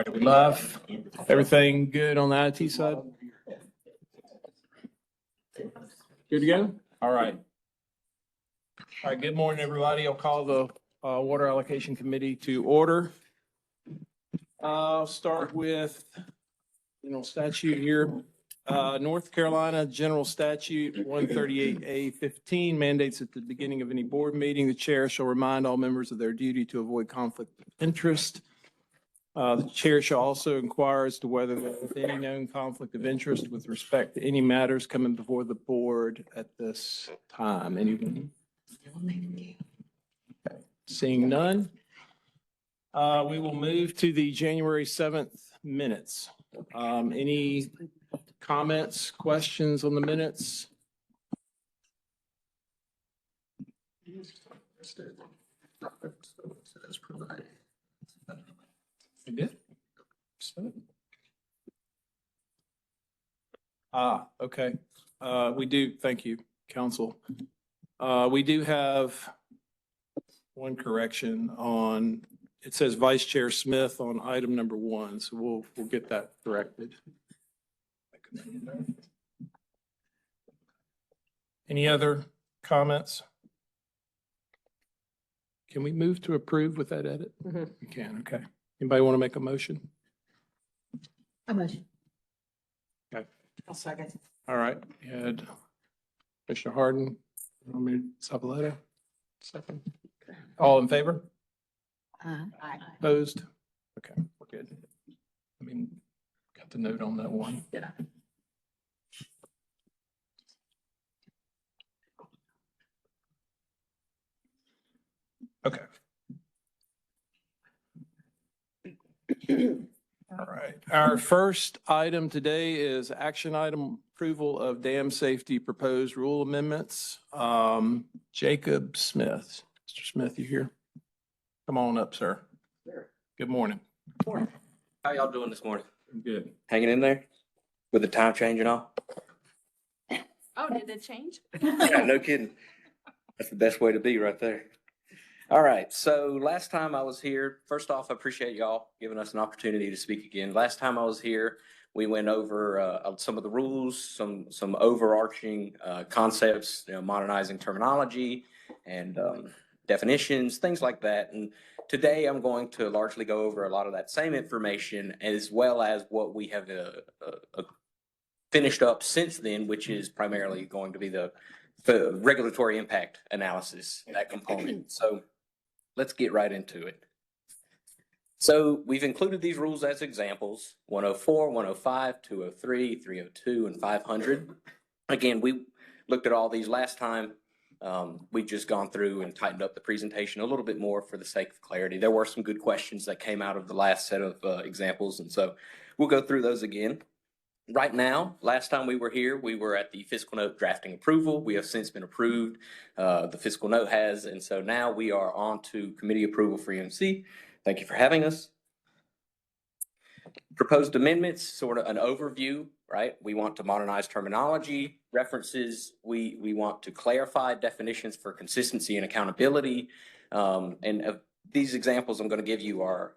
Are we live? Everything good on the IT side? Good to go? All right. All right, good morning, everybody. I'll call the Water Allocation Committee to order. I'll start with, statute here. North Carolina General Statute 138A15 mandates at the beginning of any board meeting, the chair shall remind all members of their duty to avoid conflict of interest. The chair shall also inquire as to whether there is any known conflict of interest with respect to any matters coming before the board at this time. Anyone? Okay. Seeing none, we will move to the January 7th minutes. Any comments, questions on the minutes? You did? Okay. We do, thank you, council. We do have one correction on, it says Vice Chair Smith on item number 1, so we'll get that corrected. Any other comments? Can we move to approve with that edit? We can, okay. Anybody want to make a motion? A motion. Okay. I'll second. All right, you had Commissioner Harden, Zavaleta, second. All in favor? Aye. Opposed? Okay, we're good. Got the note on that one. Yeah. Okay. All right. Our first item today is action item approval of dam safety proposed rule amendments. Jacob Smith. Mr. Smith, you here? Come on up, sir. Sure. Good morning. Morning. How y'all doing this morning? Good. Hanging in there with the time change and all? Oh, did it change? Yeah, no kidding. That's the best way to be right there. All right. So last time I was here, first off, I appreciate y'all giving us an opportunity to speak again. Last time I was here, we went over some of the rules, some overarching concepts, modernizing terminology and definitions, things like that. And today I'm going to largely go over a lot of that same information as well as what we have finished up since then, which is primarily going to be the regulatory impact analysis, that component. So let's get right into it. So we've included these rules as examples: 104, 105, 203, 302, and 500. Again, we looked at all these last time. We've just gone through and tightened up the presentation a little bit more for the sake of clarity. There were some good questions that came out of the last set of examples, and so we'll go through those again. Right now, last time we were here, we were at the fiscal note drafting approval. We have since been approved. The fiscal note has, and so now we are on to committee approval for EMC. Thank you for having us. Proposed amendments, sort of an overview, right? We want to modernize terminology, references. We want to clarify definitions for consistency and accountability. These examples I'm going to give you are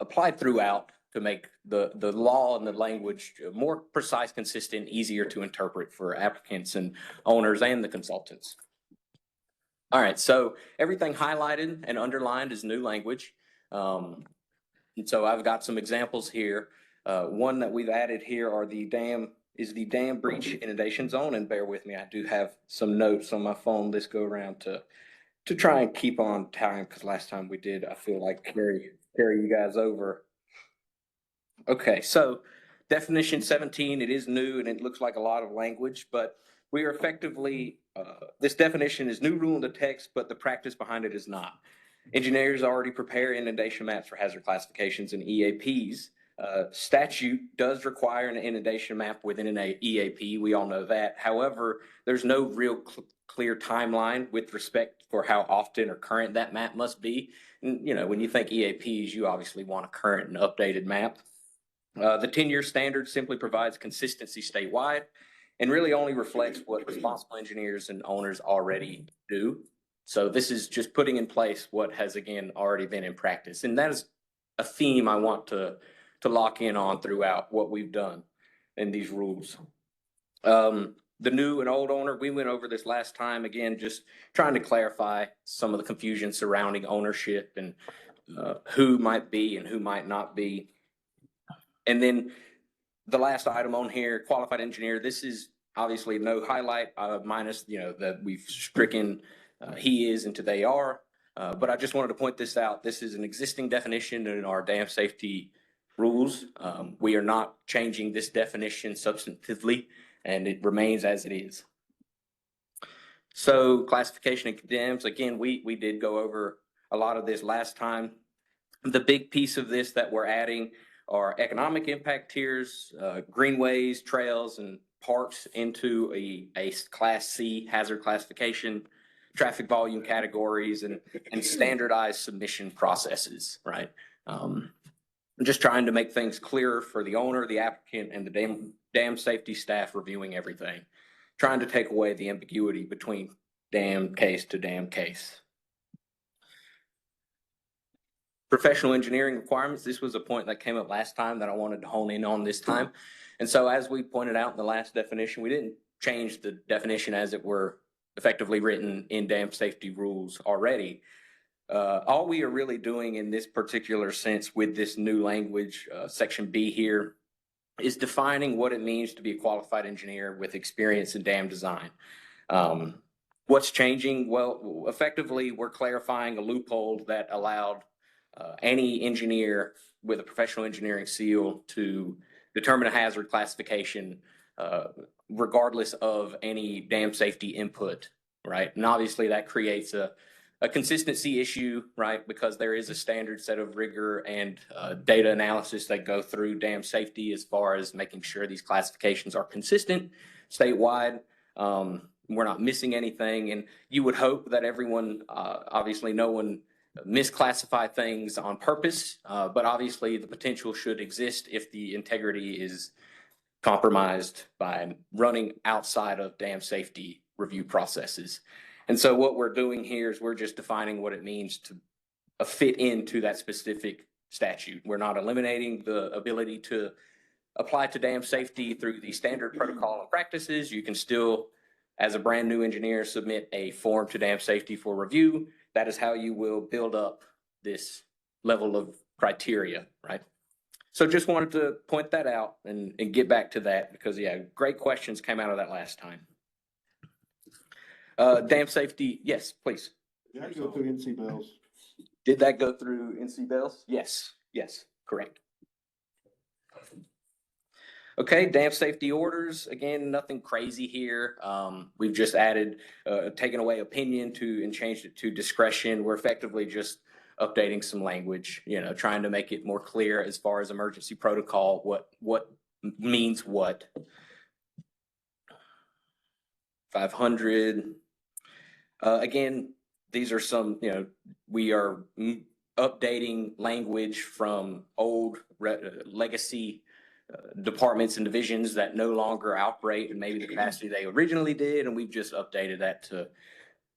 applied throughout to make the law and the language more precise, consistent, easier to interpret for applicants and owners and the consultants. All right, so everything highlighted and underlined is new language. And so I've got some examples here. One that we've added here are the dam breach inundation zone. And bear with me, I do have some notes on my phone this go around to try and keep on time, because last time we did, I feel like carry you guys over. Okay, so definition 17, it is new and it looks like a lot of language, but we are effectively, this definition is new rule in the text, but the practice behind it is not. Engineers already prepare inundation maps for hazard classifications and EAPs. Statute does require an inundation map within an EAP. We all know that. However, there's no real clear timeline with respect for how often or current that map must be. And, when you think EAPs, you obviously want a current and updated map. The 10-year standard simply provides consistency statewide and really only reflects what responsible engineers and owners already do. So this is just putting in place what has, again, already been in practice. And that is a theme I want to lock in on throughout what we've done in these rules. The new and old owner, we went over this last time, again, just trying to clarify some of the confusion surrounding ownership and who might be and who might not be. And then the last item on here, qualified engineer, this is obviously no highlight, minus, that we've stricken he is into they are. But I just wanted to point this out. This is an existing definition in our dam safety rules. We are not changing this definition substantively, and it remains as it is. So classification of dams, again, we did go over a lot of this last time. The big piece of this that we're adding are economic impact tiers, greenways, trails, and parks into a Class C hazard classification, traffic volume categories, and standardized submission processes, right? I'm just trying to make things clearer for the owner, the applicant, and the dam safety staff reviewing everything, trying to take away the ambiguity between dam case to dam case. Professional engineering requirements, this was a point that came up last time that I wanted to hone in on this time. And so as we pointed out in the last definition, we didn't change the definition as it were effectively written in dam safety rules already. All we are really doing in this particular sense with this new language, section B here, is defining what it means to be a qualified engineer with experience in dam design. What's changing? Well, effectively, we're clarifying a loophole that allowed any engineer with a professional engineering seal to determine a hazard classification regardless of any dam safety input, right? And obviously that creates a consistency issue, right? Because there is a standard set of rigor and data analysis that go through dam safety as far as making sure these classifications are consistent statewide. We're not missing anything, and you would hope that everyone, obviously no one misclassify things on purpose, but obviously the potential should exist if the integrity is compromised by running outside of dam safety review processes. And so what we're doing here is we're just defining what it means to fit into that specific statute. We're not eliminating the ability to apply to dam safety through the standard protocol and practices. You can still, as a brand new engineer, submit a form to dam safety for review. That is how you will build up this level of criteria, right? So just wanted to point that out and get back to that because, yeah, great questions came out of that last time. Dam safety, yes, please. Did that go through NC Bells? Did that go through NC Bells? Yes, correct. Okay, dam safety orders, again, nothing crazy here. We've just added, taken away opinion and changed it to discretion. We're effectively just updating some language, trying to make it more clear as far as emergency protocol, what means what. 500. Again, these are some, we are updating language from old legacy departments and divisions that no longer operate in maybe the capacity they originally did, and we've just updated that to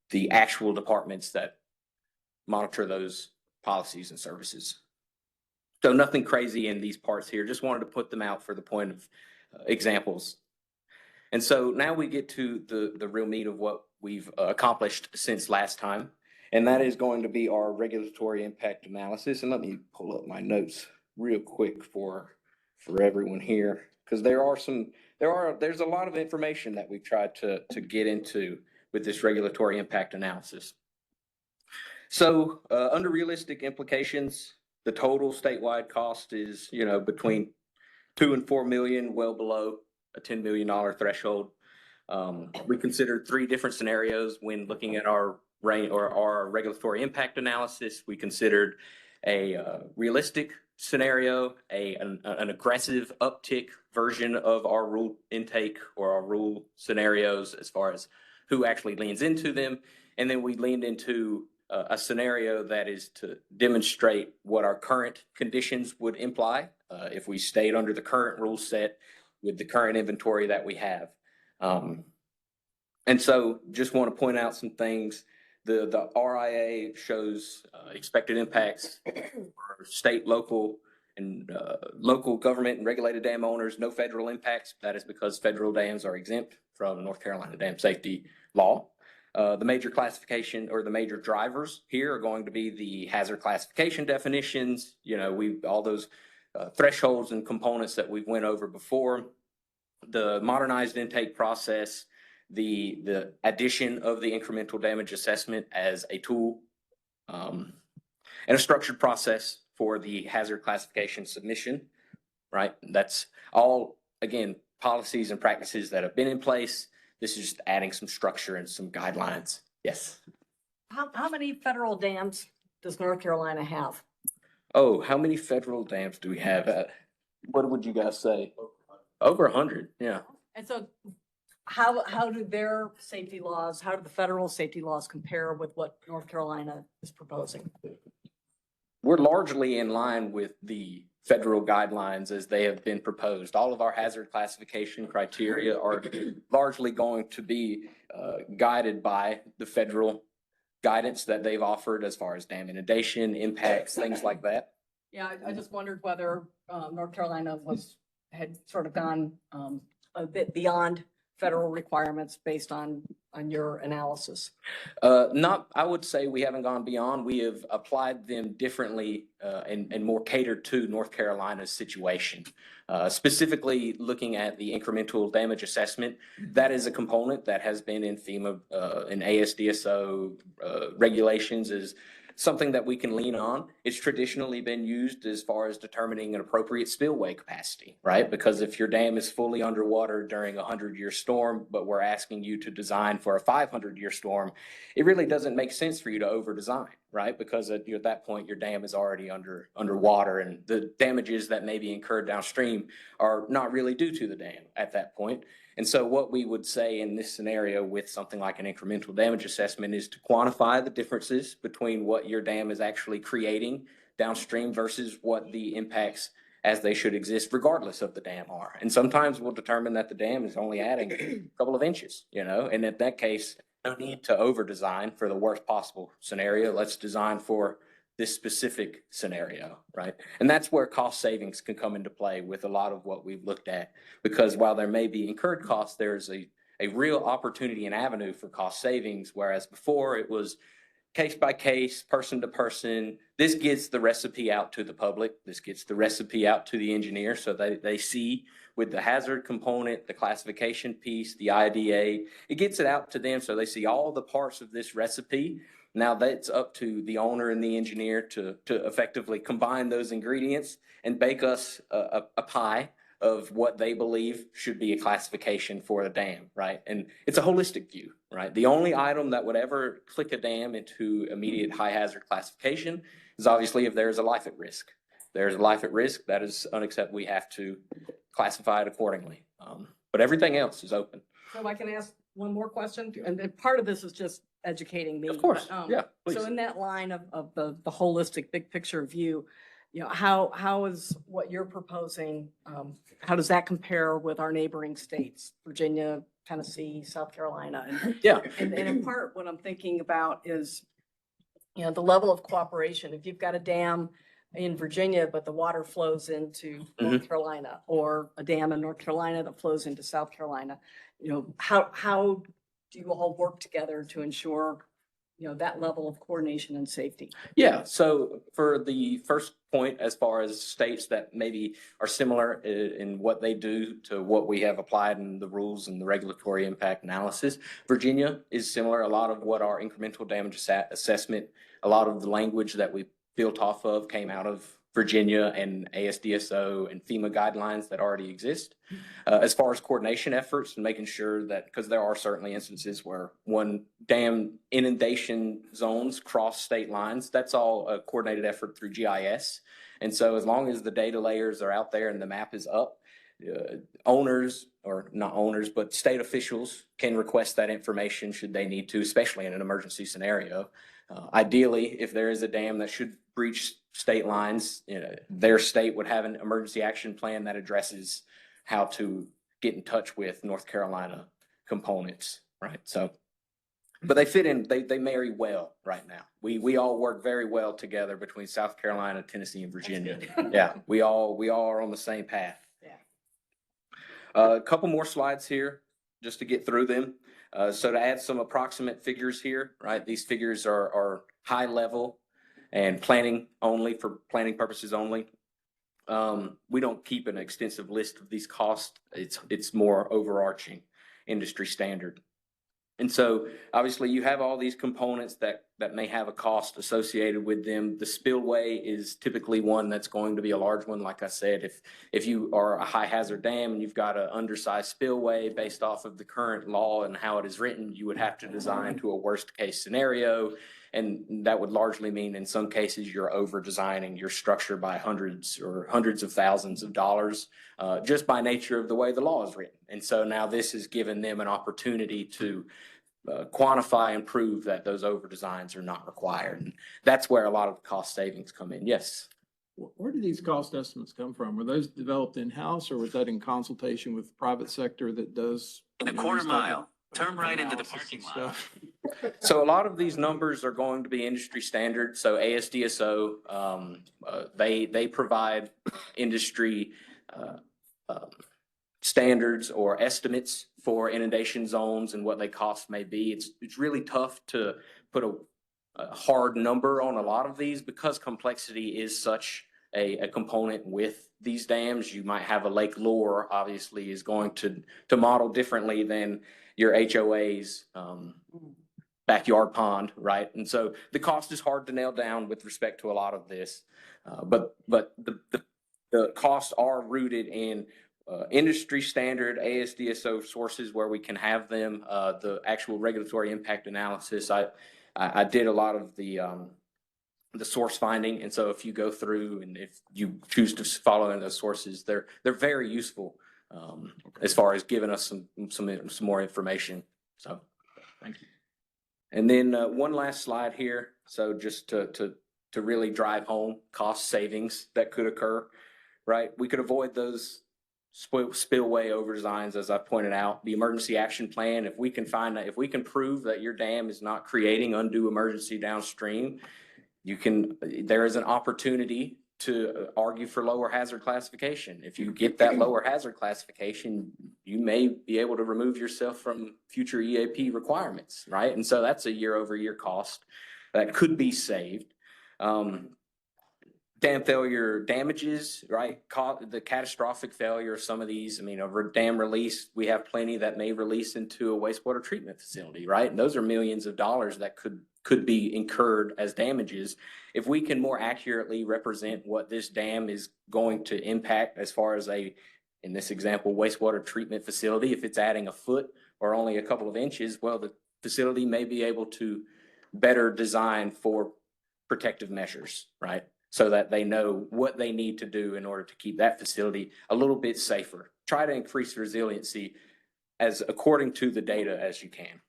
the actual departments that monitor those policies and services. So nothing crazy in these parts here, just wanted to put them out for the point of examples. And so now we get to the real meat of what we've accomplished since last time, and that is going to be our regulatory impact analysis. And let me pull up my notes real quick for everyone here, because there's a lot of information that we've tried to get into with this regulatory impact analysis. So under realistic implications, the total statewide cost is, between 2 and 4 million, well below a $10 million threshold. We considered 3 different scenarios when looking at our regulatory impact analysis. We considered a realistic scenario, an aggressive uptick version of our rule intake or our rule scenarios as far as who actually leans into them. And then we leaned into a scenario that is to demonstrate what our current conditions would imply if we stayed under the current rule set with the current inventory that we have. And so just want to point out some things The RIA shows expected impacts for state, local, and local government and regulated dam owners, no federal impacts. That is because federal dams are exempt from North Carolina dam safety law. The major classification or the major drivers here are going to be the hazard classification definitions. You know, all those thresholds and components that we went over before, the modernized intake process, the addition of the incremental damage assessment as a tool, and a structured process for the hazard classification submission, right? That's all, again, policies and practices that have been in place. This is just adding some structure and some guidelines. Yes. How many federal dams does North Carolina have? Oh, how many federal dams do we have? What would you guys say? Over 100, yeah. And so how do their safety laws, how do the federal safety laws compare with what North Carolina is proposing? We're largely in line with the federal guidelines as they have been proposed. All of our hazard classification criteria are largely going to be guided by the federal guidance that they've offered as far as dam inundation, impacts, things like that. Yeah, I just wondered whether North Carolina had sort of gone a bit beyond federal requirements based on your analysis. I would say we haven't gone beyond. We have applied them differently and more catered to North Carolina's situation. Specifically looking at the incremental damage assessment, that is a component that has been in FEMA and ASDSO regulations is something that we can lean on. It's traditionally been used as far as determining an appropriate spillway capacity, right? Because if your dam is fully underwater during a 100-year storm, but we're asking you to design for a 500-year storm, it really doesn't make sense for you to over-design, right? Because at that point, your dam is already underwater, and the damages that may be incurred downstream are not really due to the dam at that point. And so what we would say in this scenario with something like an incremental damage assessment is to quantify the differences between what your dam is actually creating downstream versus what the impacts as they should exist regardless of the dam are. And sometimes we'll determine that the dam is only adding a couple of inches, you know, and in that case, no need to over design for the worst possible scenario. Let's design for this specific scenario, right? And that's where cost savings can come into play with a lot of what we've looked at, because while there may be incurred costs, there's a real opportunity and avenue for cost savings, whereas before it was case by case, person to person. This gets the recipe out to the public. This gets the recipe out to the engineer so that they see with the hazard component, the classification piece, the IDA, it gets it out to them so they see all the parts of this recipe. Now that's up to the owner and the engineer to effectively combine those ingredients and bake us a pie of what they believe should be a classification for a dam, right? And it's a holistic view, right? The only item that would ever click a dam into immediate high hazard classification is obviously if there's a life at risk. There's a life at risk, that is unacceptable. We have to classify it accordingly. But everything else is open. So I can ask one more question, and part of this is just educating me. Of course, but, yeah, please. So in that line of the holistic big picture view, you know, how is what you're proposing, how does that compare with our neighboring states, Virginia, Tennessee, South Carolina? And, Yeah. and in part, what I'm thinking about is, you know, the level of cooperation. If you've got a dam in Virginia, but the water flows into North Carolina, or a dam in North Carolina that flows into South Carolina, you know, how do you all work together to ensure, you know, that level of coordination and safety? Yeah, so for the first point, as far as states that maybe are similar in what they do to what we have applied in the rules and the regulatory impact analysis, Virginia is similar. A lot of what our incremental damage assessment, a lot of the language that we built off of came out of Virginia and ASDSO and FEMA guidelines that already exist. As far as coordination efforts and making sure that, because there are certainly instances where one dam inundation zones cross state lines, that's all a coordinated effort through GIS. And so as long as the data layers are out there and the map is up, owners, or not owners, but state officials can request that information should they need to, especially in an emergency scenario. Ideally, if there is a dam that should breach state lines, you know, their state would have an emergency action plan that addresses how to get in touch with North Carolina components, right? So But they fit in, they marry well right now. We all work very well together between South Carolina, Tennessee, and Virginia. Yeah, we all are on the same path. Yeah. A couple more slides here, just to get through them. So to add some approximate figures here, right? These figures are high level and planning only, for planning purposes only. We don't keep an extensive list of these costs. It's more overarching industry standard. And so obviously you have all these components that may have a cost associated with them. The spillway is typically one that's going to be a large one. Like I said, if you are a high hazard dam and you've got an undersized spillway based off of the current law and how it is written, you would have to design to a worst case scenario. And that would largely mean in some cases you're over designing your structure by hundreds of thousands of dollars, just by nature of the way the law is written. And so now this has given them an opportunity to quantify and prove that those over designs are not required. And that's where a lot of the cost savings come in. Yes. Where do these cost estimates come from? Were those developed in-house, or was that in consultation with the private sector that does? In a quarter mile, turn right into the parking lot. Stuff? So a lot of these numbers are going to be industry standard. So ASDSO, they provide industry standards or estimates for inundation zones and what they cost may be. It's really tough to put a hard number on a lot of these because complexity is such a component with these dams. You might have a Lake Lure, obviously, is going to model differently than your HOA's backyard pond, right? And so the cost is hard to nail down with respect to a lot of this, but the costs are rooted in industry standard ASDSO sources where we can have them. The actual regulatory impact analysis, I did a lot of the source finding, and so if you go through and if you choose to follow in those sources, they're very useful as far as giving us some more information. So, Thank you. and then one last slide here. So just to really drive home cost savings that could occur, right? We could avoid those spillway over designs, as I pointed out. The emergency action plan, if we can prove that your dam is not creating undue emergency downstream, there is an opportunity to argue for lower hazard classification. If you get that lower hazard classification, you may be able to remove yourself from future EAP requirements, right? And so that's a year-over-year cost that could be saved. Dam failure damages, right? The catastrophic failure of some of these, I mean, over dam release, we have plenty that may release into a wastewater treatment facility, right? And those are millions of dollars that could be incurred as damages. If we can more accurately represent what this dam is going to impact as far as in this example, wastewater treatment facility, if it's adding a foot or only a couple of inches, well, the facility may be able to better design for protective measures, right? So that they know what they need to do in order to keep that facility a little bit safer. Try to increase resiliency as according to the data as you can.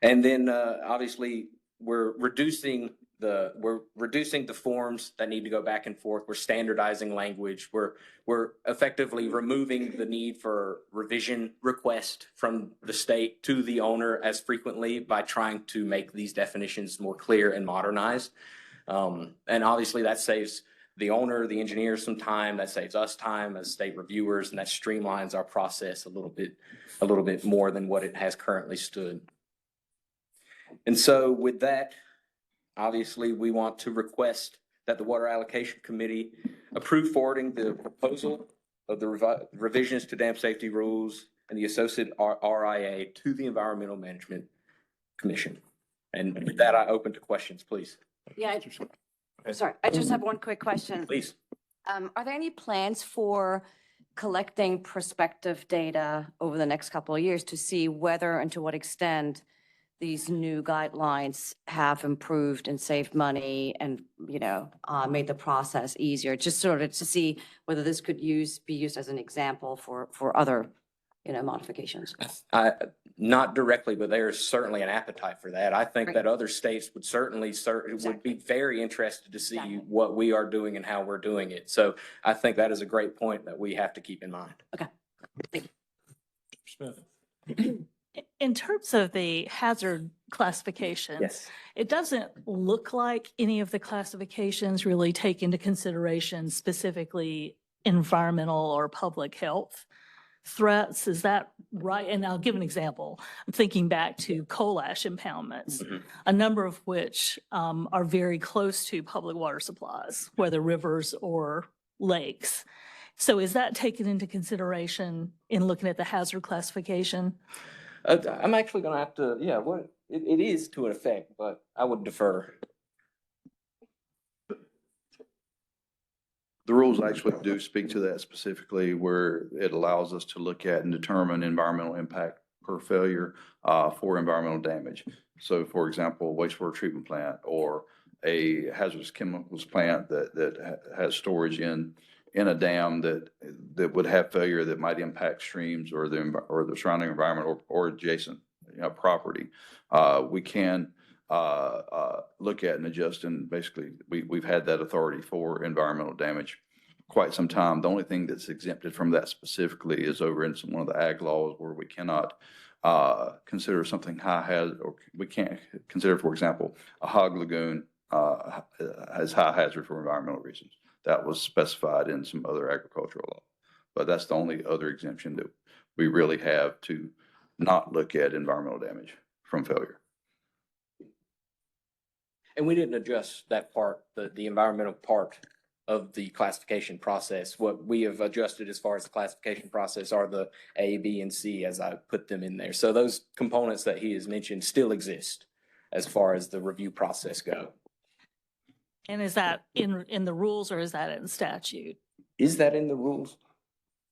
And then obviously we're reducing the forms that need to go back and forth. We're standardizing language. We're effectively removing the need for revision request from the state to the owner as frequently by trying to make these definitions more clear and modernized. And obviously that saves the owner, the engineer some time, that saves us time as state reviewers, and that streamlines our process a little bit more than what it has currently stood. And so with that, obviously we want to request that the Water Allocation Committee approve forwarding the proposal of the revisions to dam safety rules and the associated RIA to the Environmental Management Commission. And with that, I open to questions, please. Yeah, sorry, I just have one quick question. Please. Are there any plans for collecting prospective data over the next couple of years to see whether and to what extent these new guidelines have improved and saved money and, made the process easier, just sort of to see whether this could be used as an example for other, modifications? Not directly, but there is certainly an appetite for that. I think Great. that other states would would be very interested to see Exactly. what we are doing and how we're doing it. So I think that is a great point that we have to keep in mind. Smith. In terms of the hazard classification, Yes. it doesn't look like any of the classifications really take into consideration specifically environmental or public health threats. Is that right? And I'll give an example. I'm thinking back to coal ash impoundments, Mhm. a number of which are very close to public water supplies, whether rivers or lakes. So is that taken into consideration in looking at the hazard classification? I'm actually gonna have to, yeah, it is to an effect, but I would defer. The rules actually do speak to that specifically, where it allows us to look at and determine environmental impact per failure for environmental damage. So for example, wastewater treatment plant or a hazardous chemicals plant that has storage in a dam that would have failure that might impact streams or the surrounding environment or adjacent, property. We can look at and adjust, and basically we've had that authority for environmental damage quite some time. The only thing that's exempted from that specifically is over in one of the ag laws, where we cannot consider something high hazard, or we can't consider, for example, a hog lagoon as high hazard for environmental reasons. That was specified in some other agricultural law, but that's the only other exemption that we really have to not look at environmental damage from failure. And we didn't address that part, the environmental part of the classification process. What we have adjusted as far as the classification process are the A, B, and C as I put them in there. So those components that he has mentioned still exist as far as the review process go. And is that in the rules or is that in statute? Is that in the rules?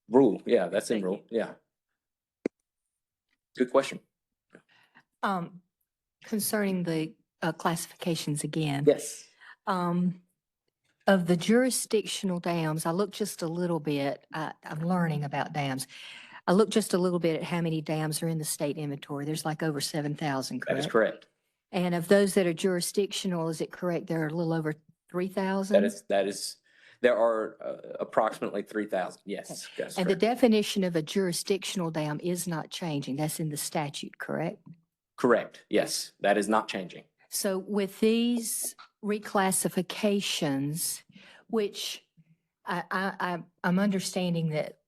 Rule, yeah, that's in Thank rule, yeah. Good question. Concerning the classifications again. Yes. Of the jurisdictional dams, I looked just a little bit, I'm learning about dams. I looked just a little bit at how many dams are in the state inventory. There's like over 7,000, That is correct? correct. And of those that are jurisdictional, is it correct, there are a little over 3,000? There are approximately 3,000, yes. That's And the correct. definition of a jurisdictional dam is not changing. That's in the statute, correct? Correct, yes, that is not changing. So with these reclassifications, which I'm understanding that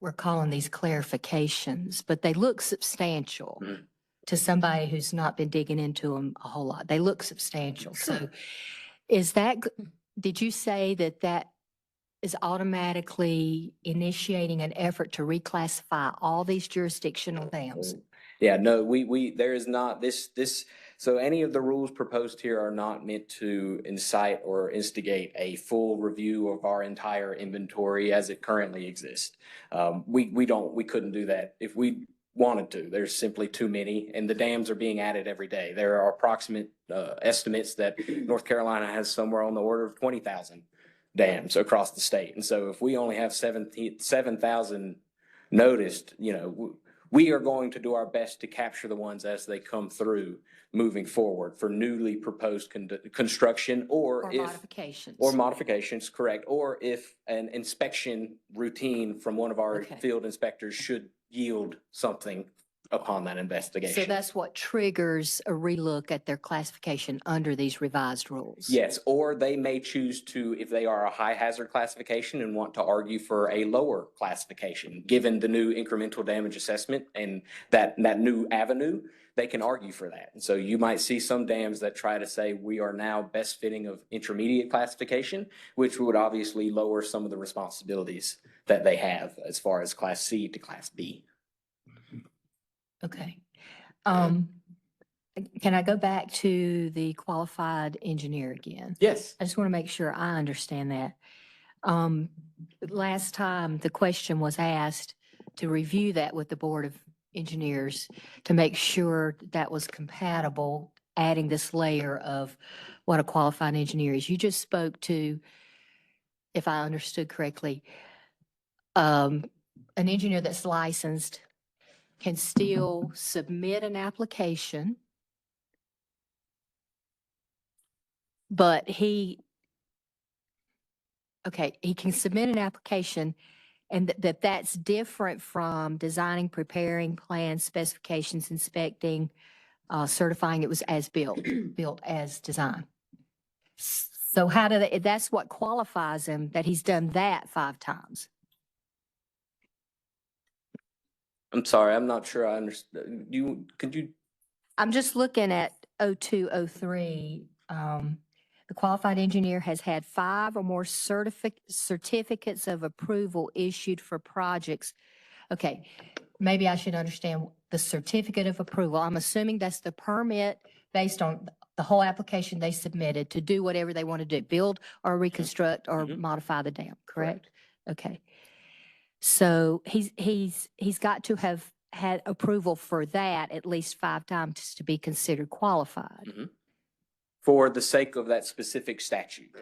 we're calling these clarifications, but they look substantial Mhm. to somebody who's not been digging into them a whole lot. They look substantial. So is that, did you say that that is automatically initiating an effort to reclassify all these jurisdictional dams? Yeah, no, there is not so any of the rules proposed here are not meant to incite or instigate a full review of our entire inventory as it currently exists. We couldn't do that if we wanted to. There's simply too many, and the dams are being added every day. There are approximate estimates that North Carolina has somewhere on the order of 20,000 dams across the state. And so if we only have 7,000 noticed, we are going to do our best to capture the ones as they come through moving forward for newly proposed construction or if modifications. or modifications, correct. Or if an inspection routine from one of our Okay. field inspectors should yield something upon that investigation. So that's what triggers a relook at their classification under these revised rules? Yes, or they may choose to, if they are a high hazard classification and want to argue for a lower classification, given the new incremental damage assessment and that new avenue, they can argue for that. And so you might see some dams that try to say we are now best fitting of intermediate classification, which would obviously lower some of the responsibilities that they have as far as Class C to Class B. Okay. Can I go back to the qualified engineer again? Yes. I just want to make sure I understand that. Last time, the question was asked to review that with the Board of Engineers to make sure that was compatible, adding this layer of what a qualified engineer is. You just spoke to, if I understood correctly, an engineer that's licensed can still submit an application, but he can submit an application And that's different from designing, preparing plans, specifications, inspecting, certifying it was as built, built as designed. So how do they, that's what qualifies him, that he's done that 5 times. I'm sorry, I'm not sure I understand. Could you, I'm just looking at 0203. The qualified engineer has had 5 or more certificates of approval issued for projects. Okay, maybe I should understand the certificate of approval. I'm assuming that's the permit based on the whole application they submitted to do whatever they want to do, build or reconstruct or modify the dam, correct? Okay. So he's got to have had approval for that at least 5 times to be considered qualified. for the sake of that specific statute?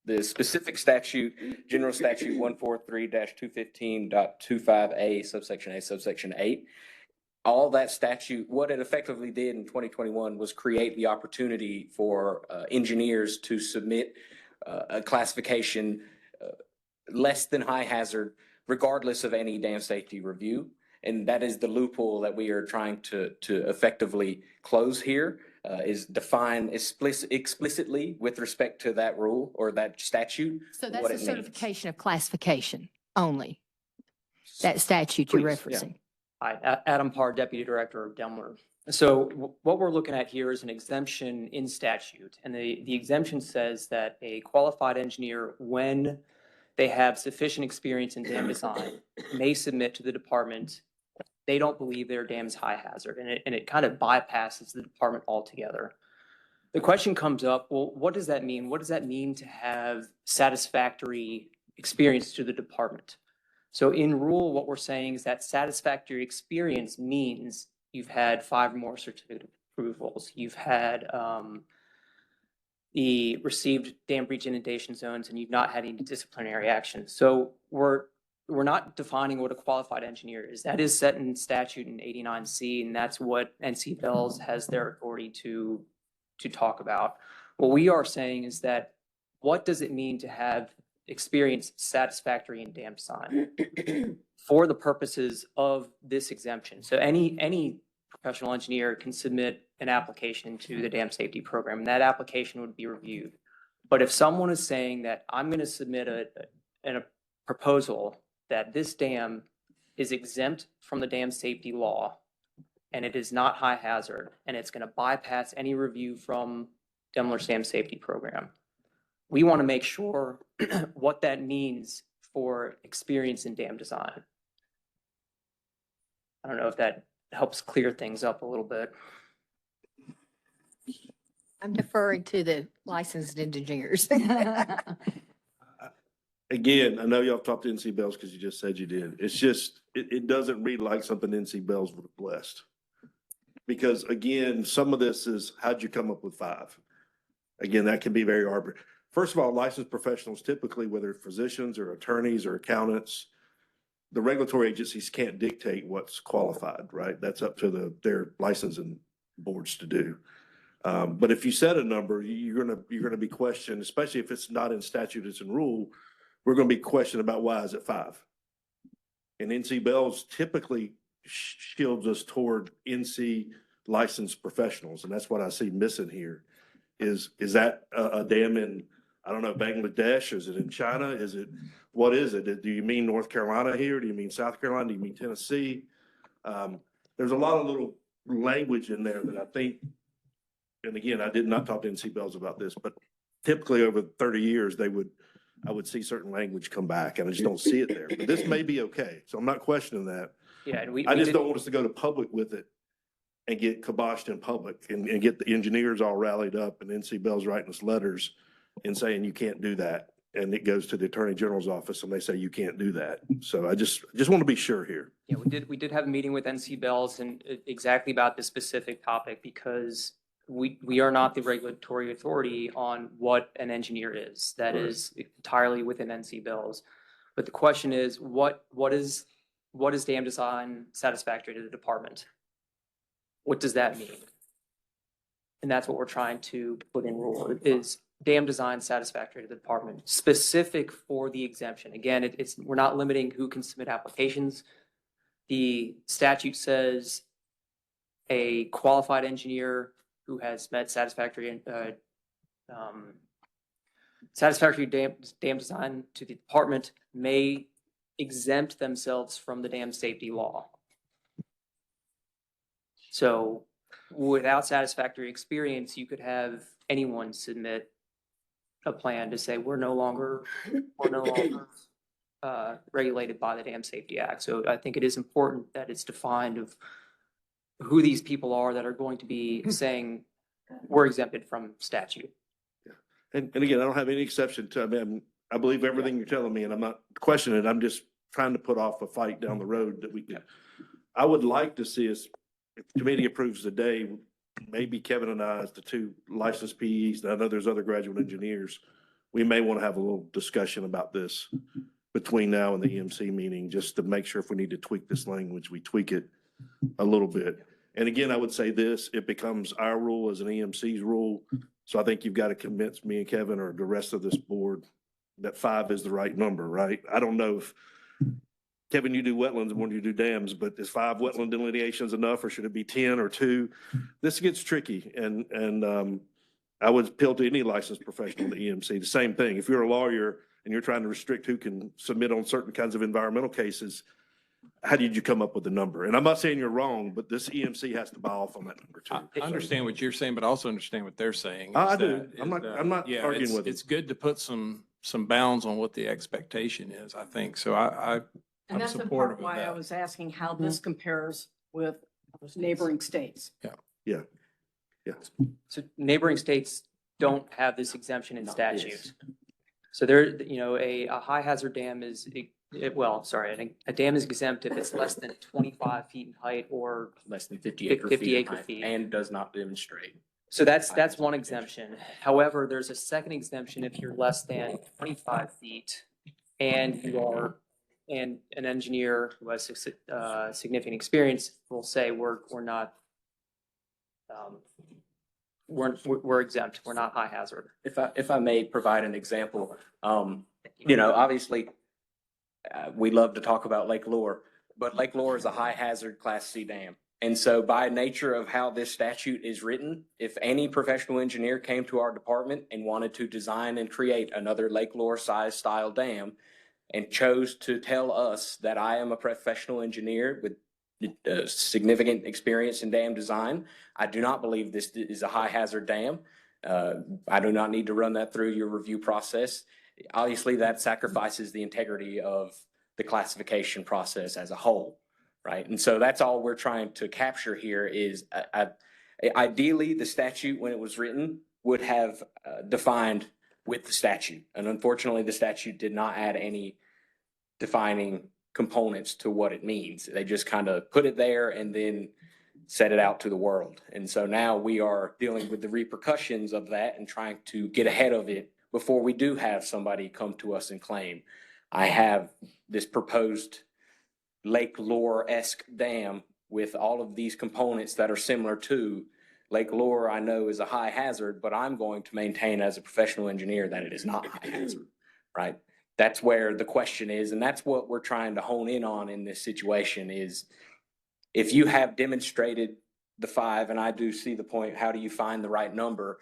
The specific statute, General Statute 143-215.25A, subsection A, subsection 8. All that statute, what it effectively did in 2021 was create the opportunity for engineers to submit a classification less than high hazard, regardless of any dam safety review. And that is the loophole that we are trying to effectively close here, is define explicitly with respect to that rule or that statute. So that's what a it means. certification of classification only, that statute you're Please, yeah. referencing. Hi, Adam Parr, Deputy Director of Demler. So what we're looking at here is an exemption in statute. And the exemption says that a qualified engineer, when they have sufficient experience in dam design, may submit to the department they don't believe their dam is high hazard. And it kind of bypasses the department altogether. The question comes up, well, what does that mean? What does that mean to have satisfactory experience to the department? So in rule, what we're saying is that satisfactory experience means you've had 5 or more certificate of approvals. You've had the received dam breach inundation zones, and you've not had any disciplinary action. So we're not defining what a qualified engineer is. That is set in statute in 89C, and that's what NC Bells has their authority to talk about. What we are saying is that what does it mean to have experience satisfactory in dam design for the purposes of this exemption? So any professional engineer can submit an application to the dam safety program, and that application would be reviewed. But if someone is saying that I'm going to submit a proposal that this dam is exempt from the dam safety law, and it is not high hazard, and it's going to bypass any review from Demler's dam safety program, we want to make sure what that means for experience in dam design. I don't know if that helps clear things up a little bit. I'm deferring to the licensed engineers. Again, I know y'all talked to NC Bells because you just said you did. It's just, it doesn't read like something NC Bells would have blessed. Because again, some of this is, how'd you come up with 5? Again, that can be very arbitrary. First of all, licensed professionals, typically, whether physicians or attorneys or accountants, the regulatory agencies can't dictate what's qualified, right? That's up to their licensing boards to do. But if you set a number, you're gonna be questioned, especially if it's not in statute, it's in rule. We're gonna be questioned about why is it 5? And NC Bells typically shields us toward NC licensed professionals, and that's what I see missing here. Is that a dam in, I don't know, Bangladesh? Is it in China? Is it, what is it? Do you mean North Carolina here? Do you mean South Carolina? Do you mean Tennessee? There's a lot of little language in there that I think, and again, I did not talk to NC Bells about this, but typically over 30 years, I would see certain language come back, and I just don't see it there. But this may be okay, so I'm not questioning that. Yeah, and I just don't want us to go to public with it and get kiboshed in public and get the engineers all rallied up and NC Bells writing us letters and saying you can't do that. And it goes to the Attorney General's office and they say you can't do that. So I just want to be sure here. Yeah, we did have a meeting with NC Bells and exactly about this specific topic, because we are not the regulatory authority on what an engineer is. That is entirely within NC Bells. But the question is, what is dam design satisfactory to the department? What does that mean? And that's what we're trying to put in rule, is dam design satisfactory to the department, specific for the exemption. Again, we're not limiting who can submit applications. The statute says a qualified engineer who has met satisfactory dam design to the department may exempt themselves from the dam safety law. So without satisfactory experience, you could have anyone submit a plan to say, we're no longer regulated by the Dam Safety Act. So I think it is important that it's defined of who these people are that are going to be saying we're exempted from statute. And again, I don't have any exception to, I mean, I believe everything you're telling me and I'm not questioning it. I'm just trying to put off a fight down the road that we could. I would like to see us, if the committee approves today, maybe Kevin and I, as the two licensed PEs, I know there's other graduate engineers, we may want to have a little discussion about this between now and the EMC meeting, just to make sure if we need to tweak this language, we tweak it a little bit. And again, I would say this, it becomes our rule as an EMC's rule. So I think you've got to convince me and Kevin or the rest of this board that 5 is the right number, right? I don't know if, Kevin, you do wetlands and when you do dams, but is 5 wetland delineations enough or should it be 10 or 2? This gets tricky and I would appeal to any licensed professional in the EMC, the same thing. If you're a lawyer and you're trying to restrict who can submit on certain kinds of environmental cases, how did you come up with the number? And I'm not saying you're wrong, but this EMC has to buy off on that number too. I understand what you're saying, but I also understand what they're saying. I is do. that- I'm is not that, arguing with it. It's good to put some bounds on what the expectation is, I think. So And I'm that's in supportive part of why I that. was asking how this compares with neighboring states. So neighboring states don't have this exemption in statute. So there, a high hazard dam is, a dam is exempt if it's less than 25 feet in height or Less than 50 acre feet. 50 in acre height feet. And does not demonstrate. So that's one exemption. However, there's a second exemption if you're less than 25 feet and and an engineer who has significant experience will say we're not, we're exempt, we're not high hazard. If I may provide an example, obviously, we love to talk about Lake Lure, but Lake Lure is a high hazard Class C dam. And so by nature of how this statute is written, if any professional engineer came to our department and wanted to design and create another Lake Lure size style dam and chose to tell us that I am a professional engineer with significant experience in dam design, I do not believe this is a high hazard dam. I do not need to run that through your review process. Obviously, that sacrifices the integrity of the classification process as a whole, right? And so that's all we're trying to capture here is ideally the statute when it was written would have defined with the statute. And unfortunately, the statute did not add any defining components to what it means. They just kind of put it there and then set it out to the world. And so now we are dealing with the repercussions of that and trying to get ahead of it before we do have somebody come to us and claim, I have this proposed Lake Lure-esque dam with all of these components that are similar to Lake Lure. I know is a high hazard, but I'm going to maintain as a professional engineer that it is not high hazard, right? That's where the question is, and that's what we're trying to hone in on in this situation is if you have demonstrated the 5, and I do see the point, how do you find the right number?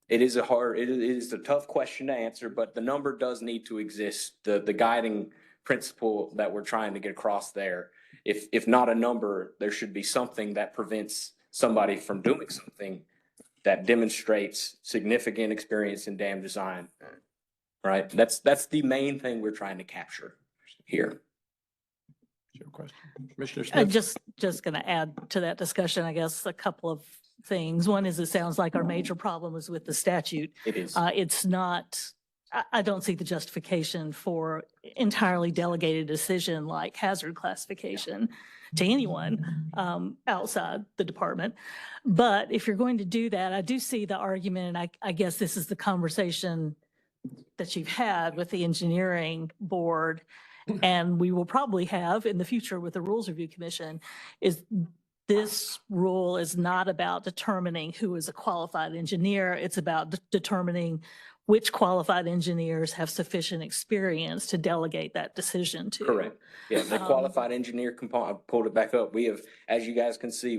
It is a tough question to answer, but the number does need to exist. The guiding principle that we're trying to get across there, if not a number, there should be something that prevents somebody from doing something that demonstrates significant experience in dam design. Right? That's the main thing we're trying to capture here. Your question, Commissioner I'm Smith? just going to add to that discussion, I guess, a couple of things. One is it sounds like our major problem is with the statute. It is. It's not, I don't see the justification for entirely delegated decision like hazard classification to anyone outside the department. But if you're going to do that, I do see the argument, and I guess this is the conversation that you've had with the engineering board, and we will probably have in the future with the Rules Review Commission, is this rule is not about determining who is a qualified engineer. It's about determining which qualified engineers have sufficient experience to delegate that decision to. Correct. Yeah, the Um, qualified engineer component, I pulled it back up. We have, as you guys can see,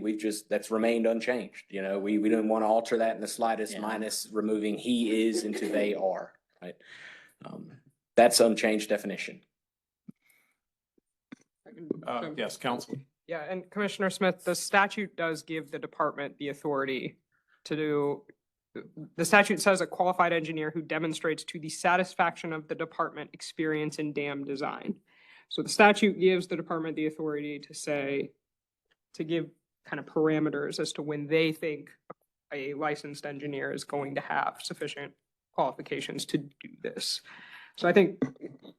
that's remained unchanged. You know, we didn't want to alter that in the slightest, Yeah. minus removing he is into they are, right? That's unchanged definition. Yes, counsel. Yeah, and Commissioner Smith, the statute does give the department the authority to do, the statute says a qualified engineer who demonstrates to the satisfaction of the department experience in dam design. So the statute gives the department the authority to say, to give kind of parameters as to when they think a licensed engineer is going to have sufficient qualifications to do this. So I think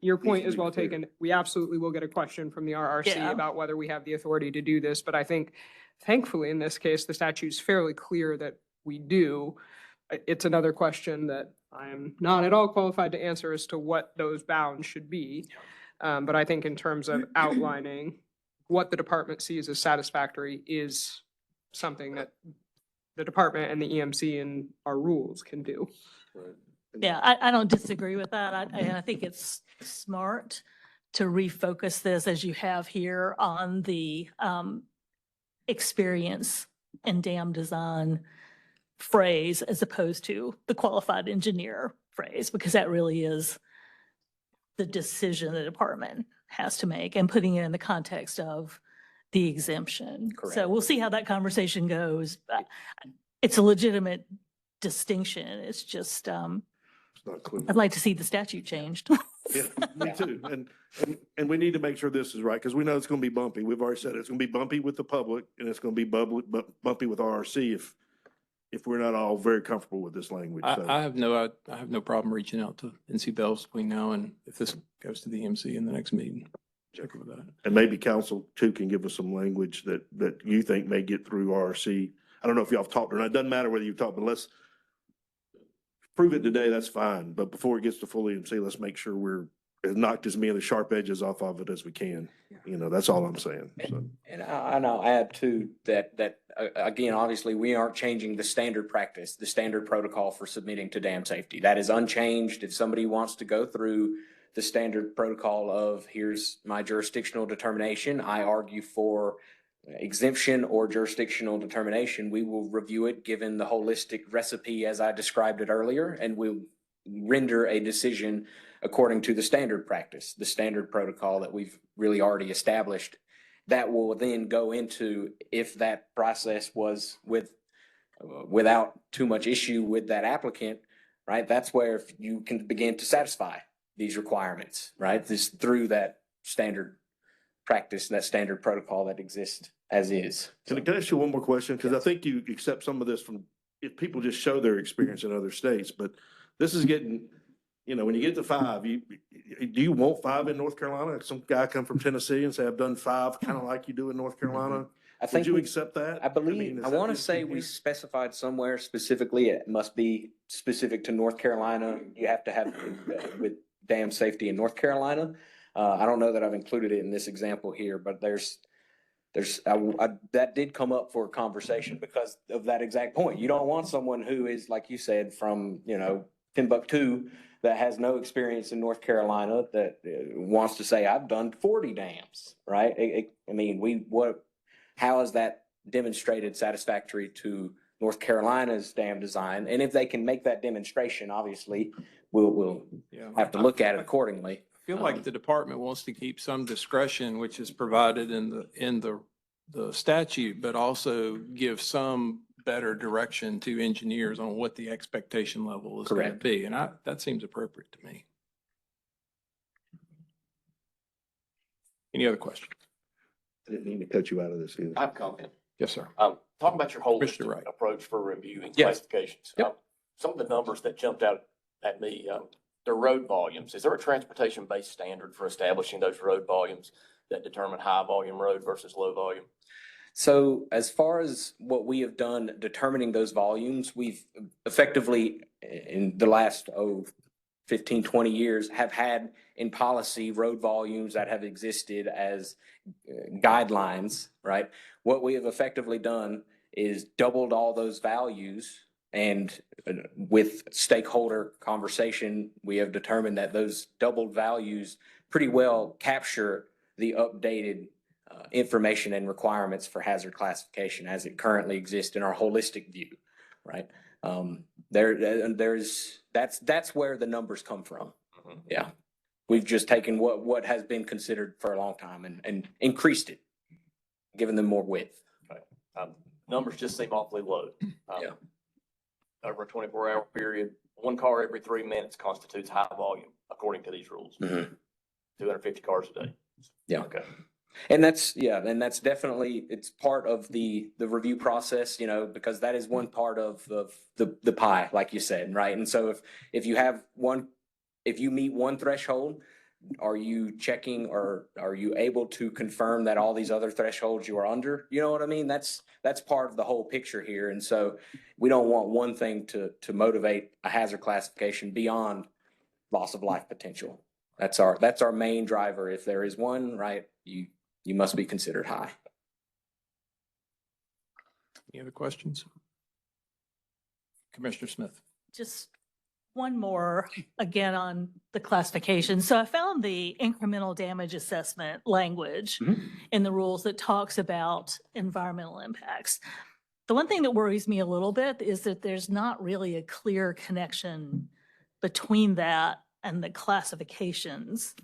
your point is well taken. We absolutely will get a question from the RRC Yeah. about whether we have the authority to do this, but I think thankfully in this case, the statute's fairly clear that we do. It's another question that I am not at all qualified to answer as to what those bounds should be. But I think in terms of outlining what the department sees as satisfactory is something that the department and the EMC and our rules can do. Yeah, I don't disagree with that. I think it's smart to refocus this as you have here on the experience in dam design phrase as opposed to the qualified engineer phrase, because that really is the decision the department has to make and putting it in the context of the exemption. Correct. So we'll see how that conversation goes. But it's a legitimate distinction. It's just, It's not clear. I'd like to see the statute changed. Yeah, me too. And we need to make sure this is right, because we know it's going to be bumpy. We've already said it's going to be bumpy with the public, and it's going to be bumpy with RRC if we're not all very comfortable with this language. So I have no problem reaching out to NC Bells between now and if this goes to the EMC in the next meeting. Check with that. And maybe council too can give us some language that you think may get through RRC. I don't know if y'all have talked or not. It doesn't matter whether you've talked, but let's prove it today. That's fine. But before it gets to full EMC, let's make sure we're knocked as many of the sharp edges off of it as we can. You know, that's all I'm saying. So. And I'll add to that, again, obviously, we aren't changing the standard practice, the standard protocol for submitting to dam safety. That is unchanged. If somebody wants to go through the standard protocol of here's my jurisdictional determination, I argue for exemption or jurisdictional determination, we will review it given the holistic recipe as I described it earlier, and we'll render a decision according to the standard practice, the standard protocol that we've really already established. That will then go into if that process was without too much issue with that applicant, right? That's where you can begin to satisfy these requirements, right? This through that standard practice, that standard protocol that exists as is. Can I ask you one more question? Because I think you accept some of this from, if people just show their experience in other states, but this is getting, you know, when you get to 5, do you want 5 in North Carolina? Some guy come from Tennessee and say, I've done 5, kind of like you do in North Carolina. I think Would you accept that? I believe, is I that want to just say in we here? specified somewhere specifically, it must be specific to North Carolina. You have to have with dam safety in North Carolina. I don't know that I've included it in this example here, but that did come up for a conversation because of that exact point. You don't want someone who is, like you said, from, you know, Timbuktu that has no experience in North Carolina that wants to say, I've done 40 dams, right? I mean, how is that demonstrated satisfactory to North Carolina's dam design? And if they can make that demonstration, obviously, we'll have to look at it accordingly. I feel like the department wants to keep some discretion, which is provided in the statute, but also give some better direction to engineers on what the expectation level is going to Correct. be. And that seems appropriate to me. Any other questions? I didn't mean to cut you out of this either. I have a comment. Yes, sir. Talking about your Commissioner holistic Wright. approach for reviewing Yes. classifications. Yep. Some of the numbers that jumped out at me, the road volumes. Is there a transportation-based standard for establishing those road volumes that determine high volume road versus low volume? So as far as what we have done determining those volumes, we've effectively in the last 15, 20 years have had in policy road volumes that have existed as guidelines, right? What we have effectively done is doubled all those values, and with stakeholder conversation, we have determined that those doubled values pretty well capture the updated information and requirements for hazard classification as it currently exists in our holistic view, right? That's where the numbers come from. Yeah. We've just taken what has been considered for a long time and increased it, given them more width. Numbers just seem awfully low. Yeah. Over a 24-hour period, one car every 3 minutes constitutes high volume, according to these rules. 250 cars a day. Yeah. Okay. And that's definitely, it's part of the review process, you know, because that is one part of the pie, like you said, right? And so if you meet one threshold, are you checking or are you able to confirm that all these other thresholds you are under? You know what I mean? That's part of the whole picture here. And so we don't want one thing to motivate a hazard classification beyond loss of life potential. That's our main driver. If there is one, right, you must be considered high. Any other questions? Commissioner Smith. Just one more, again, on the classification. So I found the incremental damage assessment language in the rules that talks about environmental impacts. The one thing that worries me a little bit is that there's not really a clear connection between that and the classifications